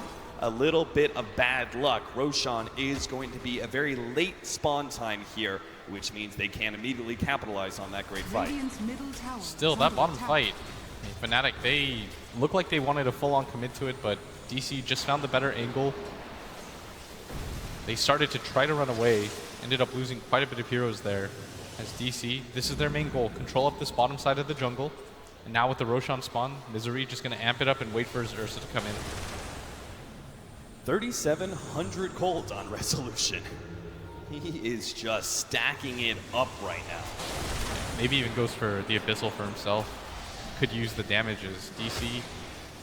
a little bit of bad luck. Roshan is going to be a very late spawn time here, which means they can't immediately capitalize on that great fight. Still, that bottom fight, Fnatic, they look like they wanted a full-on commit to it, but DC just found the better angle. They started to try to run away, ended up losing quite a bit of heroes there. As DC, this is their main goal, control up this bottom side of the jungle. And now with the Roshan spawn, Misery just going to amp it up and wait for his Ursa to come in. 3,700 gold on Resolution. He is just stacking it up right now. Maybe even goes for the Abyssal for himself. Could use the damages. DC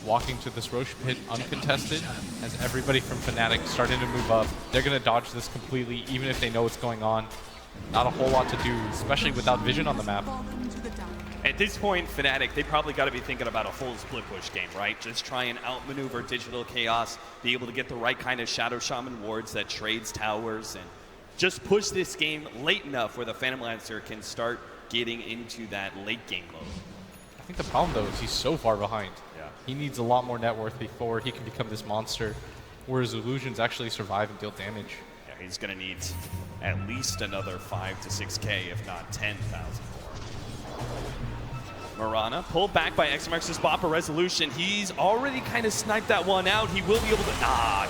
walking to this Roche pit uncontested as everybody from Fnatic starting to move up. They're going to dodge this completely even if they know what's going on. Not a whole lot to do, especially without vision on the map. At this point, Fnatic, they probably got to be thinking about a full split push game, right? Just try and outmaneuver Digital Chaos, be able to get the right kind of Shadow Shaman wards that trades towers, and just push this game late enough where the Phantom Lancer can start getting into that late game mode. I think the problem, though, is he's so far behind. Yeah. He needs a lot more net worth before he can become this monster, whereas Illusions actually survive and deal damage. Yeah, he's going to need at least another 5 to 6K, if not 10,000 more. Mirana pulled back by X marks the spot for Resolution. He's already kind of sniped that one out. He will be able to,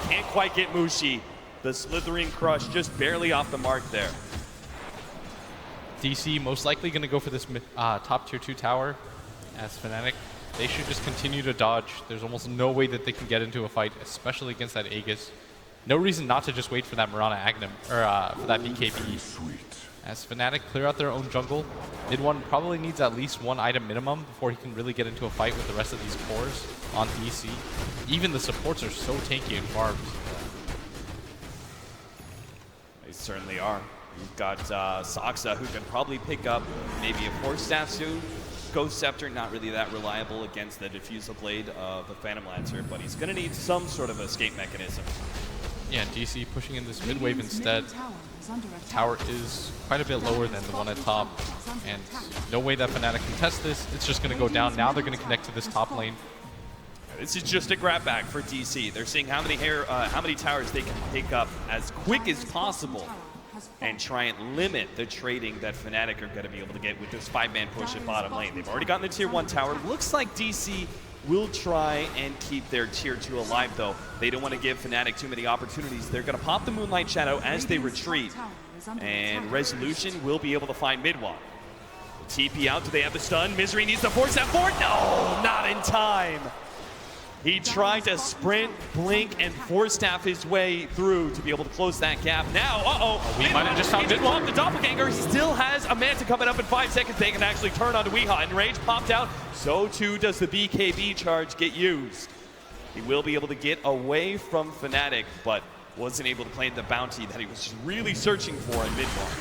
can't quite get Mushi. The Slithering Crush just barely off the mark there. DC most likely going to go for this top tier 2 tower. As Fnatic, they should just continue to dodge. There's almost no way that they can get into a fight, especially against that Aegis. No reason not to just wait for that Mirana Aghanim, or for that BKB. As Fnatic clear out their own jungle, mid one probably needs at least 1 item minimum before he can really get into a fight with the rest of these cores on DC. Even the supports are so tanky and farmed. They certainly are. You've got Saksa, who can probably pick up maybe a Force Staff soon. Ghost Scepter, not really that reliable against the Diffusal Blade of the Phantom Lancer, but he's going to need some sort of escape mechanism. Yeah, DC pushing in this mid wave instead. Tower is quite a bit lower than the one at top, and no way that Fnatic can test this. It's just going to go down. Now they're going to connect to this top lane. This is just a grab bag for DC. They're seeing how many towers they can pick up as quick as possible and try and limit the trading that Fnatic are going to be able to get with this 5-man push at bottom lane. They've already gotten the tier 1 tower. Looks like DC will try and keep their tier 2 alive, though. They don't want to give Fnatic too many opportunities. They're going to pop the Moonlight Shadow as they retreat, and Resolution will be able to find mid-walk. TP out. Do they have the stun? Misery needs to force that forward. No, not in time. He tried to sprint, blink, and force staff his way through to be able to close that gap. Now, We might have just found mid-walk. The Doppelganger still has a Manta coming up in 5 seconds. They can actually turn onto Weehaw, and Rage popped out. So too does the BKB charge get used. He will be able to get away from Fnatic, but wasn't able to claim the bounty that he was really searching for in mid-walk.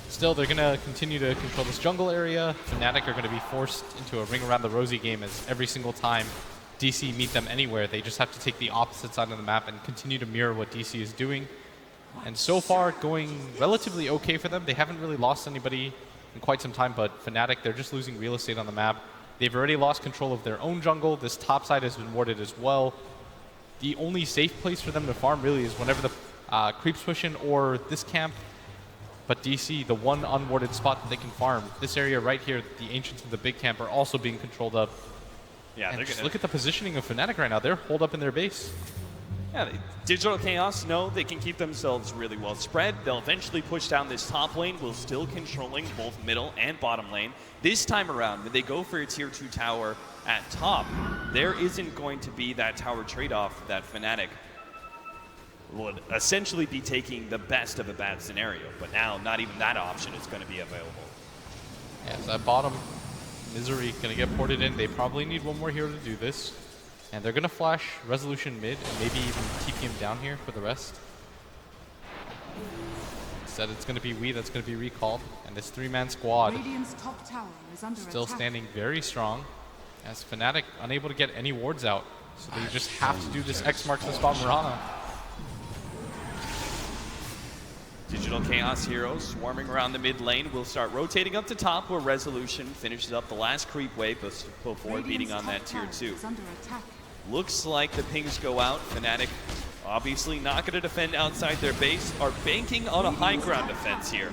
Still, they're going to continue to control this jungle area. Fnatic are going to be forced into a ring around the rosy game, as every single time DC meet them anywhere, they just have to take the opposite side of the map and continue to mirror what DC is doing. And so far, going relatively okay for them. They haven't really lost anybody in quite some time, but Fnatic, they're just losing real estate on the map. They've already lost control of their own jungle. This top side has been warded as well. The only safe place for them to farm really is whenever the creeps push in or this camp. But DC, the one unwarded spot that they can farm, this area right here, the Ancients of the big camp are also being controlled up. Yeah, and just look at the positioning of Fnatic right now. They're holed up in their base. Yeah, Digital Chaos know they can keep themselves really well spread. They'll eventually push down this top lane while still controlling both middle and bottom lane. This time around, when they go for a tier 2 tower at top, there isn't going to be that tower trade-off that Fnatic would essentially be taking the best of a bad scenario. But now, not even that option is going to be available. Yeah, so that bottom Misery going to get ported in. They probably need one more hero to do this. And they're going to flash Resolution mid and maybe even TP him down here for the rest. Instead, it's going to be Wii that's going to be recalled. And this 3-man squad top tower is under still attack. standing very strong, as Fnatic unable to get any wards out. So they just have to do this X marks the spot Mirana. Digital Chaos heroes swarming around the mid lane will start rotating up to top, where Resolution finishes up the last creep wave before beating on that tier 2. Looks like the pings go out. Fnatic obviously not going to defend outside their base, are banking on a high ground defense here.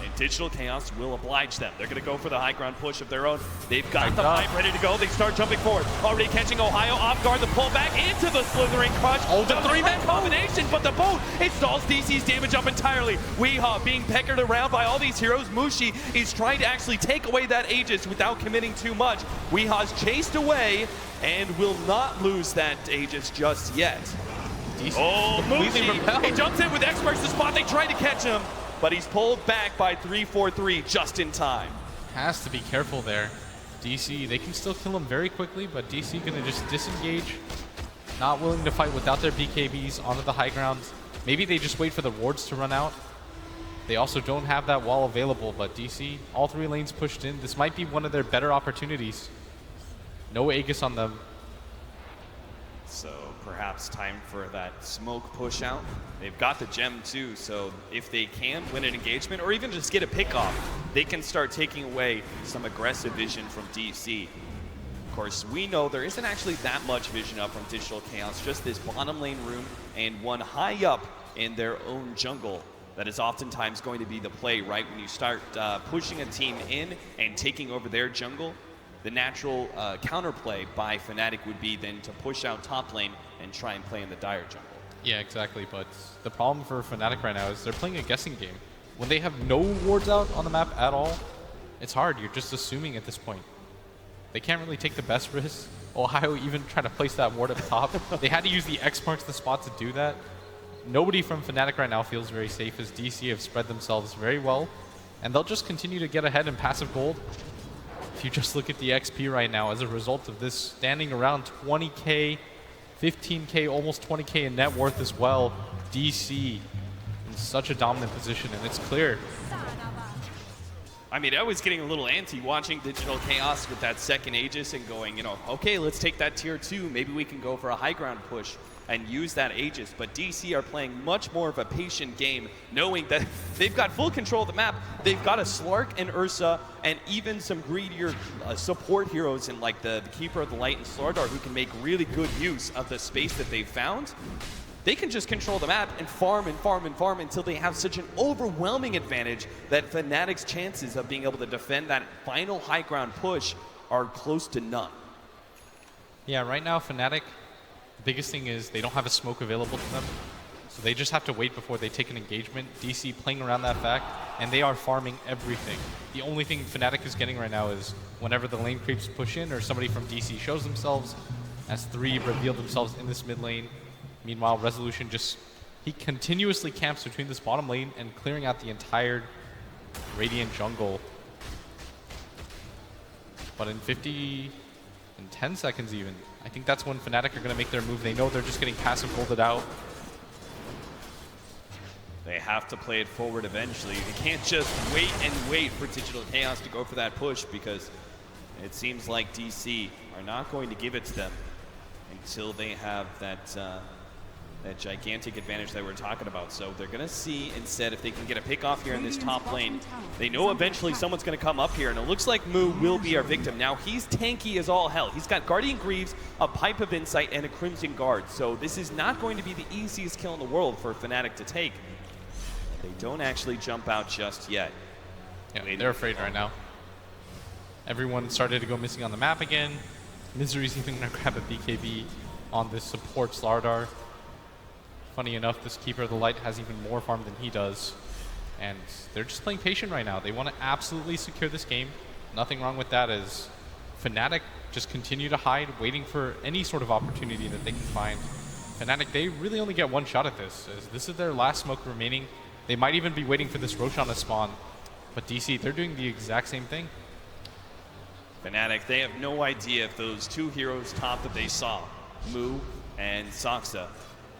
And Digital Chaos will oblige them. They're going to go for the high ground push of their own. They've got the pipe ready to go. They start jumping forward. Already catching Ohio off guard. The pullback into the Slithering Crush. Oh, the 3-man combination, but the boat, it stalls DC's damage up entirely. Weehaw being peckered around by all these heroes. Mushi is trying to actually take away that Aegis without committing too much. Weehaw's chased away and will not lose that Aegis just yet. Oh, Mushi, he jumps in with X marks the spot. They tried to catch him, but he's pulled back by 343 just in time. Has to be careful there. DC, they can still kill him very quickly, but DC gonna just disengage. Not willing to fight without their BKBs onto the high ground. Maybe they just wait for the wards to run out. They also don't have that wall available, but DC, all 3 lanes pushed in. This might be one of their better opportunities. No Aegis on them. So perhaps time for that smoke push out. They've got the gem too, so if they can win an engagement or even just get a pick off, they can start taking away some aggressive vision from DC. Of course, we know there isn't actually that much vision up from Digital Chaos, just this bottom lane room and one high up in their own jungle. That is oftentimes going to be the play, right? When you start pushing a team in and taking over their jungle, the natural counterplay by Fnatic would be then to push out top lane and try and play in the dire jungle. Yeah, exactly, but the problem for Fnatic right now is they're playing a guessing game. When they have no wards out on the map at all, it's hard. You're just assuming at this point. They can't really take the best risk. Ohio even tried to place that ward up top. They had to use the X marks the spot to do that. Nobody from Fnatic right now feels very safe, as DC have spread themselves very well, and they'll just continue to get ahead in passive gold. If you just look at the XP right now, as a result of this, standing around 20k, 15k, almost 20k in net worth as well, DC in such a dominant position, and it's clear. I mean, I was getting a little antsy watching Digital Chaos with that second Aegis and going, you know, okay, let's take that tier 2. Maybe we can go for a high ground push and use that Aegis. But DC are playing much more of a patient game, knowing that they've got full control of the map. They've got a Slark and Ursa and even some greedier support heroes in like the Keeper of the Light and Slardar who can make really good use of the space that they've found. They can just control the map and farm and farm and farm until they have such an overwhelming advantage that Fnatic's chances of being able to defend that final high ground push are close to none. Yeah, right now Fnatic, the biggest thing is they don't have a smoke available to them. So they just have to wait before they take an engagement. DC playing around that fact, and they are farming everything. The only thing Fnatic is getting right now is whenever the lane creeps push in or somebody from DC shows themselves, as 3 reveal themselves in this mid lane. Meanwhile, Resolution he continuously camps between this bottom lane and clearing out the entire Radiant jungle. But in 10 seconds even, I think that's when Fnatic are going to make their move. They know they're just getting passive folded out. They have to play it forward eventually. They can't just wait for Digital Chaos to go for that push because it seems like DC are not going to give it to them until they have that gigantic advantage that we're talking about. So they're going to see instead if they can get a pick off here in this top lane. They know eventually someone's going to come up here, and it looks like Moo will be our victim. Now he's tanky as all hell. He's got Guardian Greaves, a Pipe of Insight, and a Crimson Guard. So this is not going to be the easiest kill in the world for Fnatic to take. They don't actually jump out just yet. Yeah, they're afraid right now. Everyone started to go missing on the map again. Misery's even going to grab a BKB on this support Slardar. Funny enough, this Keeper of the Light has even more farm than he does. And they're just playing patient right now. They want to absolutely secure this game. Nothing wrong with that as Fnatic just continue to hide, waiting for any sort of opportunity that they can find. Fnatic, they really only get one shot at this, as this is their last smoke remaining. They might even be waiting for this Roshan to spawn. But DC, they're doing the exact same thing. Fnatic, they have no idea if those 2 heroes top that they saw, Moo and Saksa,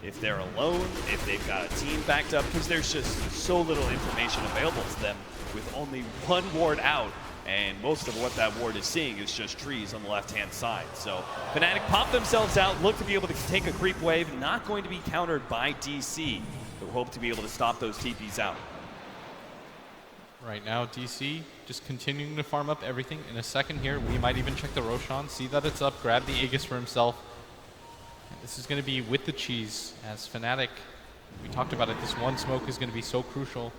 if they're alone, if they've got a team backed up, because there's just so little information available to them with only 1 ward out, and most of what that ward is seeing is just trees on the left-hand side. So Fnatic pop themselves out, look to be able to take a creep wave, not going to be countered by DC, who hope to be able to stop those TPs out. Right now, DC just continuing to farm up everything. In a second here, we might even check the Roshan, see that it's up, grab the Aegis for himself. And this is going to be with the cheese, as Fnatic, we talked about it, this one smoke is going to be so crucial.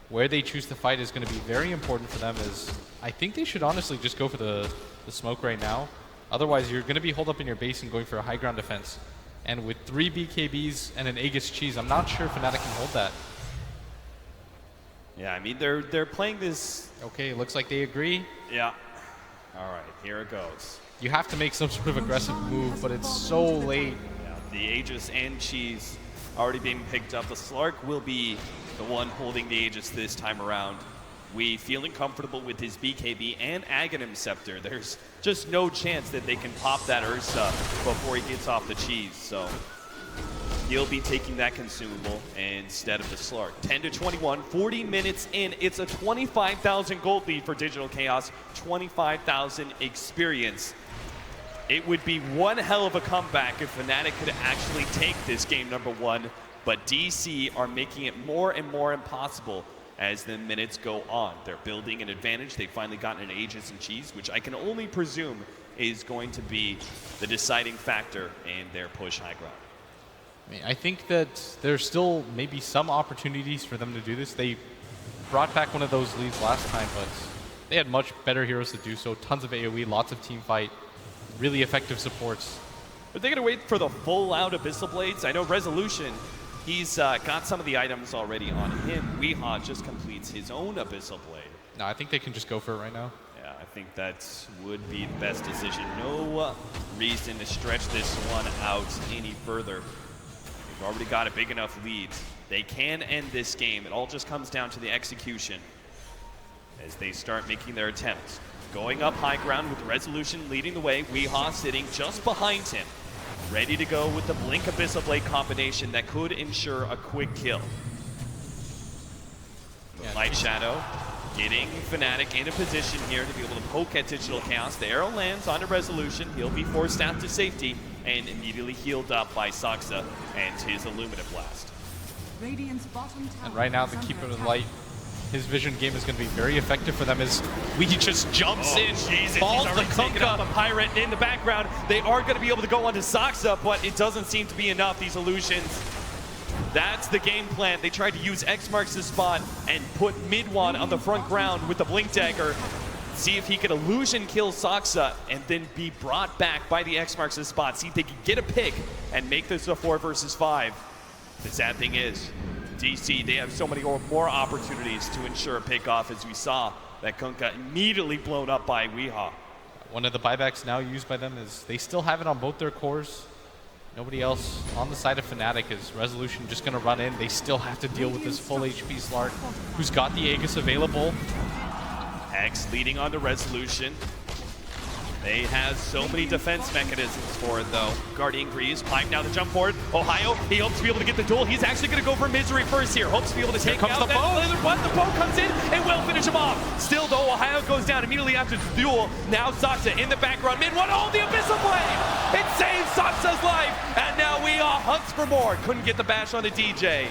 Where they choose to fight is going to be very important for them, as I think they should honestly just go for the smoke right now. Otherwise, you're going to be holed up in your base and going for a high ground defense. And with 3 BKBs and an Aegis cheese, I'm not sure Fnatic can hold that. Yeah, I mean, they're playing this... Okay, looks like they agree. Yeah. All right, here it goes. You have to make some sort of aggressive move, but it's so late. Yeah, the Aegis and Cheese already being picked up. The Slark will be the one holding the Aegis this time around. We feeling comfortable with his BKB and Aghanim Scepter. There's just no chance that they can pop that Ursa before he gets off the Cheese, so he'll be taking that consumable instead of the Slark. 10-21, 40 minutes in. It's a 25,000 gold lead for Digital Chaos, 25,000 experience. It would be one hell of a comeback if Fnatic could actually take this game number 1, but DC are making it more and more impossible as the minutes go on. They're building an advantage. They've finally gotten an Aegis and Cheese, which I can only presume is going to be the deciding factor in their push high ground. I mean, I think that there's still maybe some opportunities for them to do this. They brought back one of those leads last time, but they had much better heroes to do so. Tons of AoE, lots of team fight, really effective supports. Are they going to wait for the full-out Abyssal Blades? I know Resolution, he's got some of the items already on him. Weehaw just completes his own Abyssal Blade. No, I think they can just go for it right now. Yeah, I think that would be the best decision. No reason to stretch this one out any further. They've already got a big enough lead. They can end this game. It all just comes down to the execution as they start making their attempts. Going up high ground with Resolution leading the way. Weehaw sitting just behind him, ready to go with the Blink Abyssal Blade combination that could ensure a quick kill. Yeah, Light Shadow getting Fnatic in a position here to be able to poke at Digital Chaos. The arrow lands onto Resolution. He'll be forced out to safety and immediately healed up by Saksa and his Illuminate Blast. Radiant's bottom tower And right now, is the under Keeper of the attack. Light, his vision game is going to be very effective for them as Weehy just jumps in, Jesus, falls he's the already taking out the Kunkka. Pirate in the background. They are going to be able to go onto Saksa, but it doesn't seem to be enough, these illusions. That's the game plan. They tried to use X marks the spot and put Midwan on the front ground with the Blink Dagger. See if he could illusion kill Saksa and then be brought back by the X marks the spot. See if they could get a pick and make this a 4 versus 5. The sad thing is, DC, they have so many more opportunities to ensure a pick-off, as we saw that Kunkka immediately blown up by Weehaw. One of the buybacks now used by them is they still have it on both their cores. Nobody else on the side of Fnatic is Resolution just going to run in. They still have to deal with this full HP Slark, who's got the Aegis available. X leading on the Resolution. They have so many defense mechanisms for it, though. Guardian Greaves, pipe now the jump forward. Ohio, he hopes to be able to get the duel. He's actually going to go for Misery first here. Hopes to be able to take comes out the that bow. Lillard one. The bow comes in and will finish him off. Still, though, Ohio goes down immediately after the duel. Now Saksa in the background. Mid-one, oh, the Abyssal Blade! It saves Saksa's life, and now Weehaw hunts for more. Couldn't get the bash on the DJ.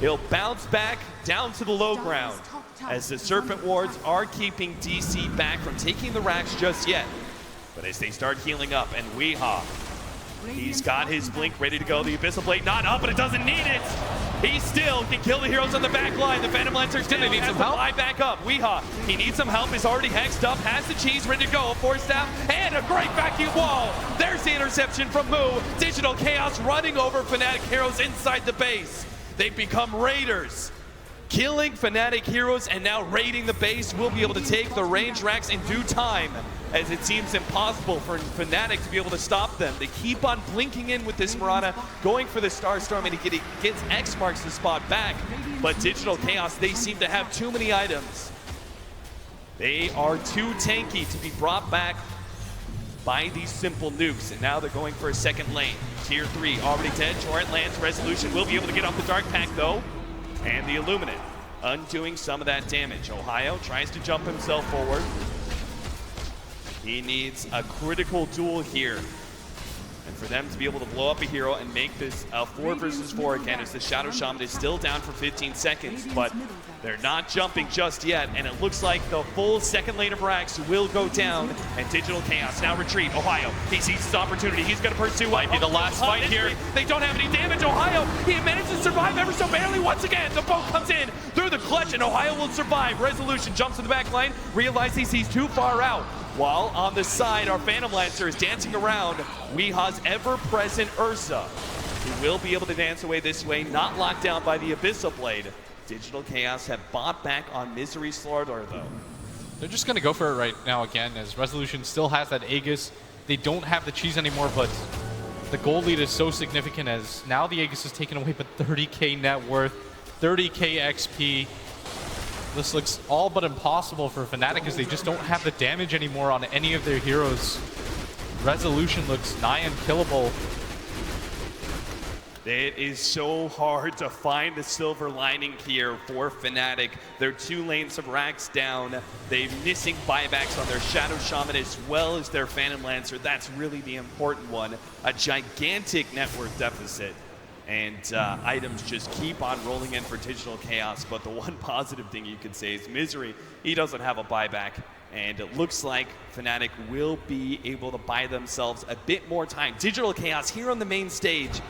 He'll bounce back down to the low ground as the Serpent Wards are keeping DC back from taking the racks just yet. But as they start healing up, and Weehaw, he's got his blink ready to go. The Abyssal Blade not up, but it doesn't need it. He still can kill the heroes on the back line. The Phantom Lancer's down. They need some help. Fly back up. Weehaw, he needs some help. Is already hexed up, has the cheese ready to go. Force staff and a great vacuum wall. There's the interception from Moo. Digital Chaos running over Fnatic heroes inside the base. They've become raiders. Killing Fnatic heroes and now raiding the base. Will be able to take the range racks in due time, as it seems impossible for Fnatic to be able to stop them. They keep on blinking in with this Mirana, going for the Starstorm, and he gets X marks the spot back. But Digital Chaos, they seem to have too many items. They are too tanky to be brought back by these simple nukes, and now they're going for a second lane. Tier 3 already dead. Torrent lands. Resolution will be able to get off the Dark Pack, though. And the Illuminate undoing some of that damage. Ohio tries to jump himself forward. He needs a critical duel here. And for them to be able to blow up a hero and make this a 4 versus 4 again, as the Shadow Shaman is still down for 15 seconds, but they're not jumping just yet, and it looks like the full second lane of racks will go down, and Digital Chaos now retreat. Ohio, he sees his opportunity. He's going to pursue. Might be the last fight here. They don't have any damage. Ohio, he managed to survive ever so barely once again. The boat comes in through the clutch, and Ohio will survive. Resolution jumps to the back line, realizes he's too far out. While on the side, our Phantom Lancer is dancing around Weehaw's ever-present Ursa, who will be able to dance away this way, not locked down by the Abyssal Blade. Digital Chaos have bought back on Misery Slardar, though. They're just going to go for it right now again, as Resolution still has that Aegis. They don't have the cheese anymore, but the gold lead is so significant, as now the Aegis is taken away, but 30k net worth, 30k XP. This looks all but impossible for Fnatic, as they just don't have the damage anymore on any of their heroes. Resolution looks nigh unkillable. It is so hard to find the silver lining here for Fnatic. They're 2 lanes of racks down. They're missing buybacks on their Shadow Shaman as well as their Phantom Lancer. That's really the important one. A gigantic net worth deficit. And items just keep on rolling in for Digital Chaos. But the one positive thing you could say is Misery, he doesn't have a buyback. And it looks like Fnatic will be able to buy themselves a bit more time. Digital Chaos here on the main stage,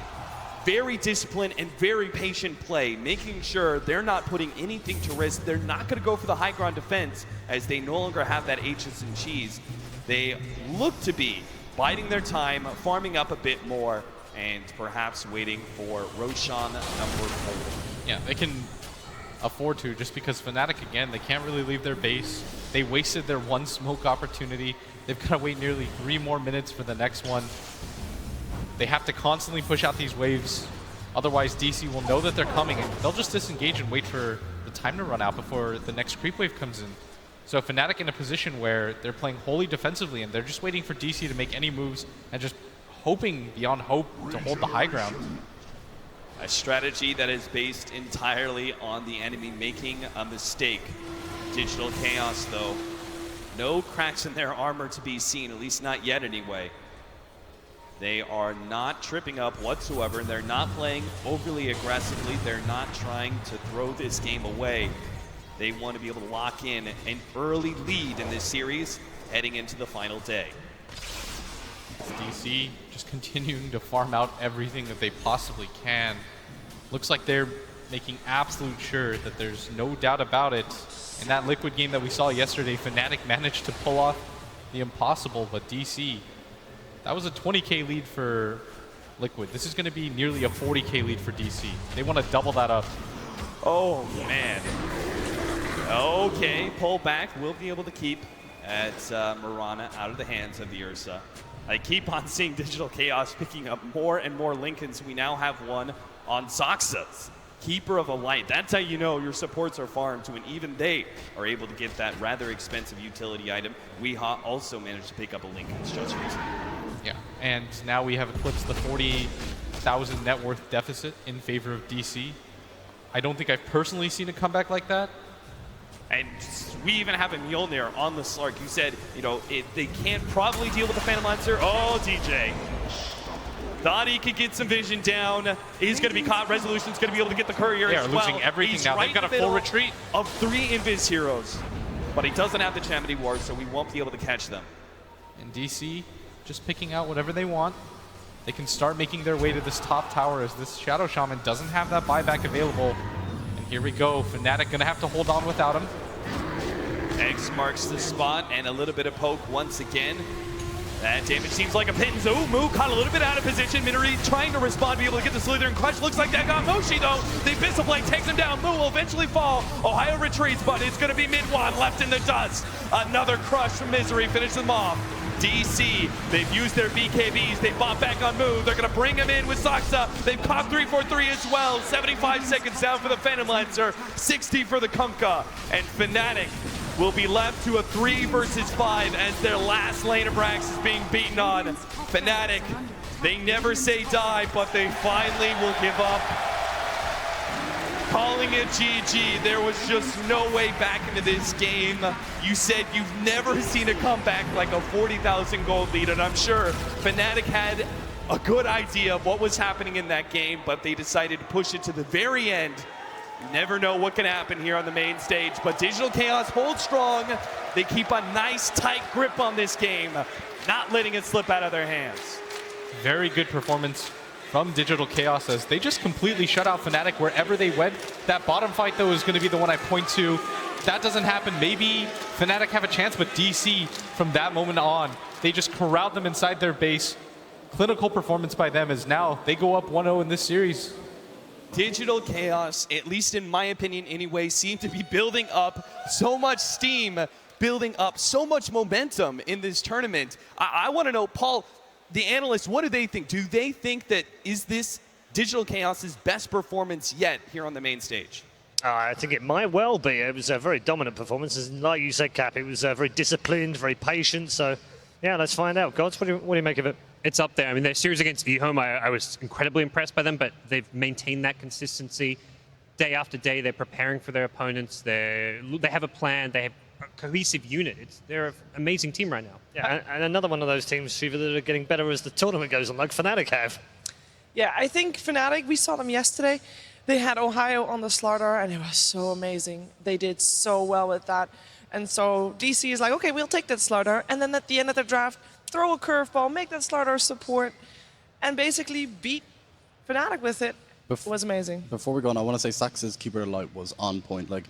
very disciplined and very patient play, making sure they're not putting anything to risk. They're not going to go for the high ground defense, as they no longer have that H's and cheese. They look to be biding their time, farming up a bit more, and perhaps waiting for Roshan number 4. Yeah, they can afford to, just because Fnatic, again, they can't really leave their base. They wasted their one smoke opportunity. They've got to wait nearly 3 more minutes for the next one. They have to constantly push out these waves. Otherwise, DC will know that they're coming, and they'll just disengage and wait for the time to run out before the next creep wave comes in. So Fnatic in a position where they're playing wholly defensively, and they're just waiting for DC to make any moves and just hoping beyond hope to hold the high ground. A strategy that is based entirely on the enemy making a mistake. Digital Chaos, though, no cracks in their armor to be seen, at least not yet anyway. They are not tripping up whatsoever, and they're not playing overly aggressively. They're not trying to throw this game away. They want to be able to lock in an early lead in this series heading into the final day. DC just continuing to farm out everything that they possibly can. Looks like they're making absolute sure that there's no doubt about it. In that Liquid game that we saw yesterday, Fnatic managed to pull off the impossible, but DC, that was a 20K lead for Liquid. This is going to be nearly a 40K lead for DC. They want to double that up. Oh, man. Okay, pull back. We'll be able to keep at Mirana out of the hands of the Ursa. I keep on seeing Digital Chaos picking up more and more Lincolns. We now have one on Soxa's Keeper of a Light. That's how you know your supports are farmed when even they are able to get that rather expensive utility item. Weehaw also managed to pick up a Lincoln's just recently. Yeah, and now we have eclipsed the 40,000 net worth deficit in favor of DC. I don't think I've personally seen a comeback like that. And we even have a Mjolnir on the Slark. You said, you know, they can't probably deal with the Phantom Lancer. Oh, DJ. Thought he could get some vision down. He's going to be caught. Resolution's going to be able to get the courier as well. They are losing everything now. They've got a full retreat of 3 Invis heroes. But he doesn't have the Chamedy Ward, so we won't be able to catch them. And DC just picking out whatever they want. They can start making their way to this top tower as this Shadow Shaman doesn't have that buyback available. And here we go. Fnatic going to have to hold on without him. X marks the spot, and a little bit of poke once again. That damage seems like a pittance. Ooh, Moo caught a little bit out of position. Minori trying to respond, be able to get the Slither Clutch. Looks like that got Moshi, though. The Abyssal Blade takes him down. Moo will eventually fall. Ohio retreats, but it's going to be Midwan left in the dust. Another crush from Misery finishes them off. DC, they've used their BKBs. They bought back on Moo. They're going to bring him in with Soxa. They've caught 3-4-3 as well. 75 seconds down for the Phantom Lancer. 60 for the Kunkka. And Fnatic will be left to a 3 versus 5 as their last lane of Brax is being beaten on. Fnatic, they never say die, but they finally will give up. Calling it GG. There was just no way back into this game. You said you've never seen a comeback like a 40,000 gold lead, and I'm sure Fnatic had a good idea of what was happening in that game, but they decided to push it to the very end. You never know what can happen here on the main stage, but Digital Chaos holds strong. They keep a nice, tight grip on this game, not letting it slip out of their hands. Very good performance from Digital Chaos as they just completely shut out Fnatic wherever they went. That bottom fight, though, is going to be the one I point to. If that doesn't happen, maybe Fnatic have a chance, but DC, from that moment on, they just corralled them inside their base. Clinical performance by them as now they go up 1-0 in this series. Digital Chaos, at least in my opinion anyway, seem to be building up so much steam, building up so much momentum in this tournament. I want to know, Paul, the analysts, what do they think? Do they think that is this Digital Chaos's best performance yet here on the main stage? I think it might well be. It was a very dominant performance. And like you said, Cap, it was very disciplined, very patient. So, yeah, let's find out. Gods, what do you make of it? It's up there. I mean, their series against eHome, I was incredibly impressed by them, but they've maintained that consistency day after day. They're preparing for their opponents. They have a plan. They have a cohesive unit. They're an amazing team right now. Yeah, and another one of those teams, Shiva, that are getting better as the tournament goes on, like Fnatic have. Yeah, I think Fnatic, we saw them yesterday. They had Ohio on the slaughter, and it was so amazing. They did so well with that. And so DC is like, okay, we'll take that slaughter. And then at the end of the draft, throw a curveball, make that slaughter support, and basically beat Fnatic with it. It was amazing. Before we go on, I want to say Sax's Keeper of Light was on point. Like,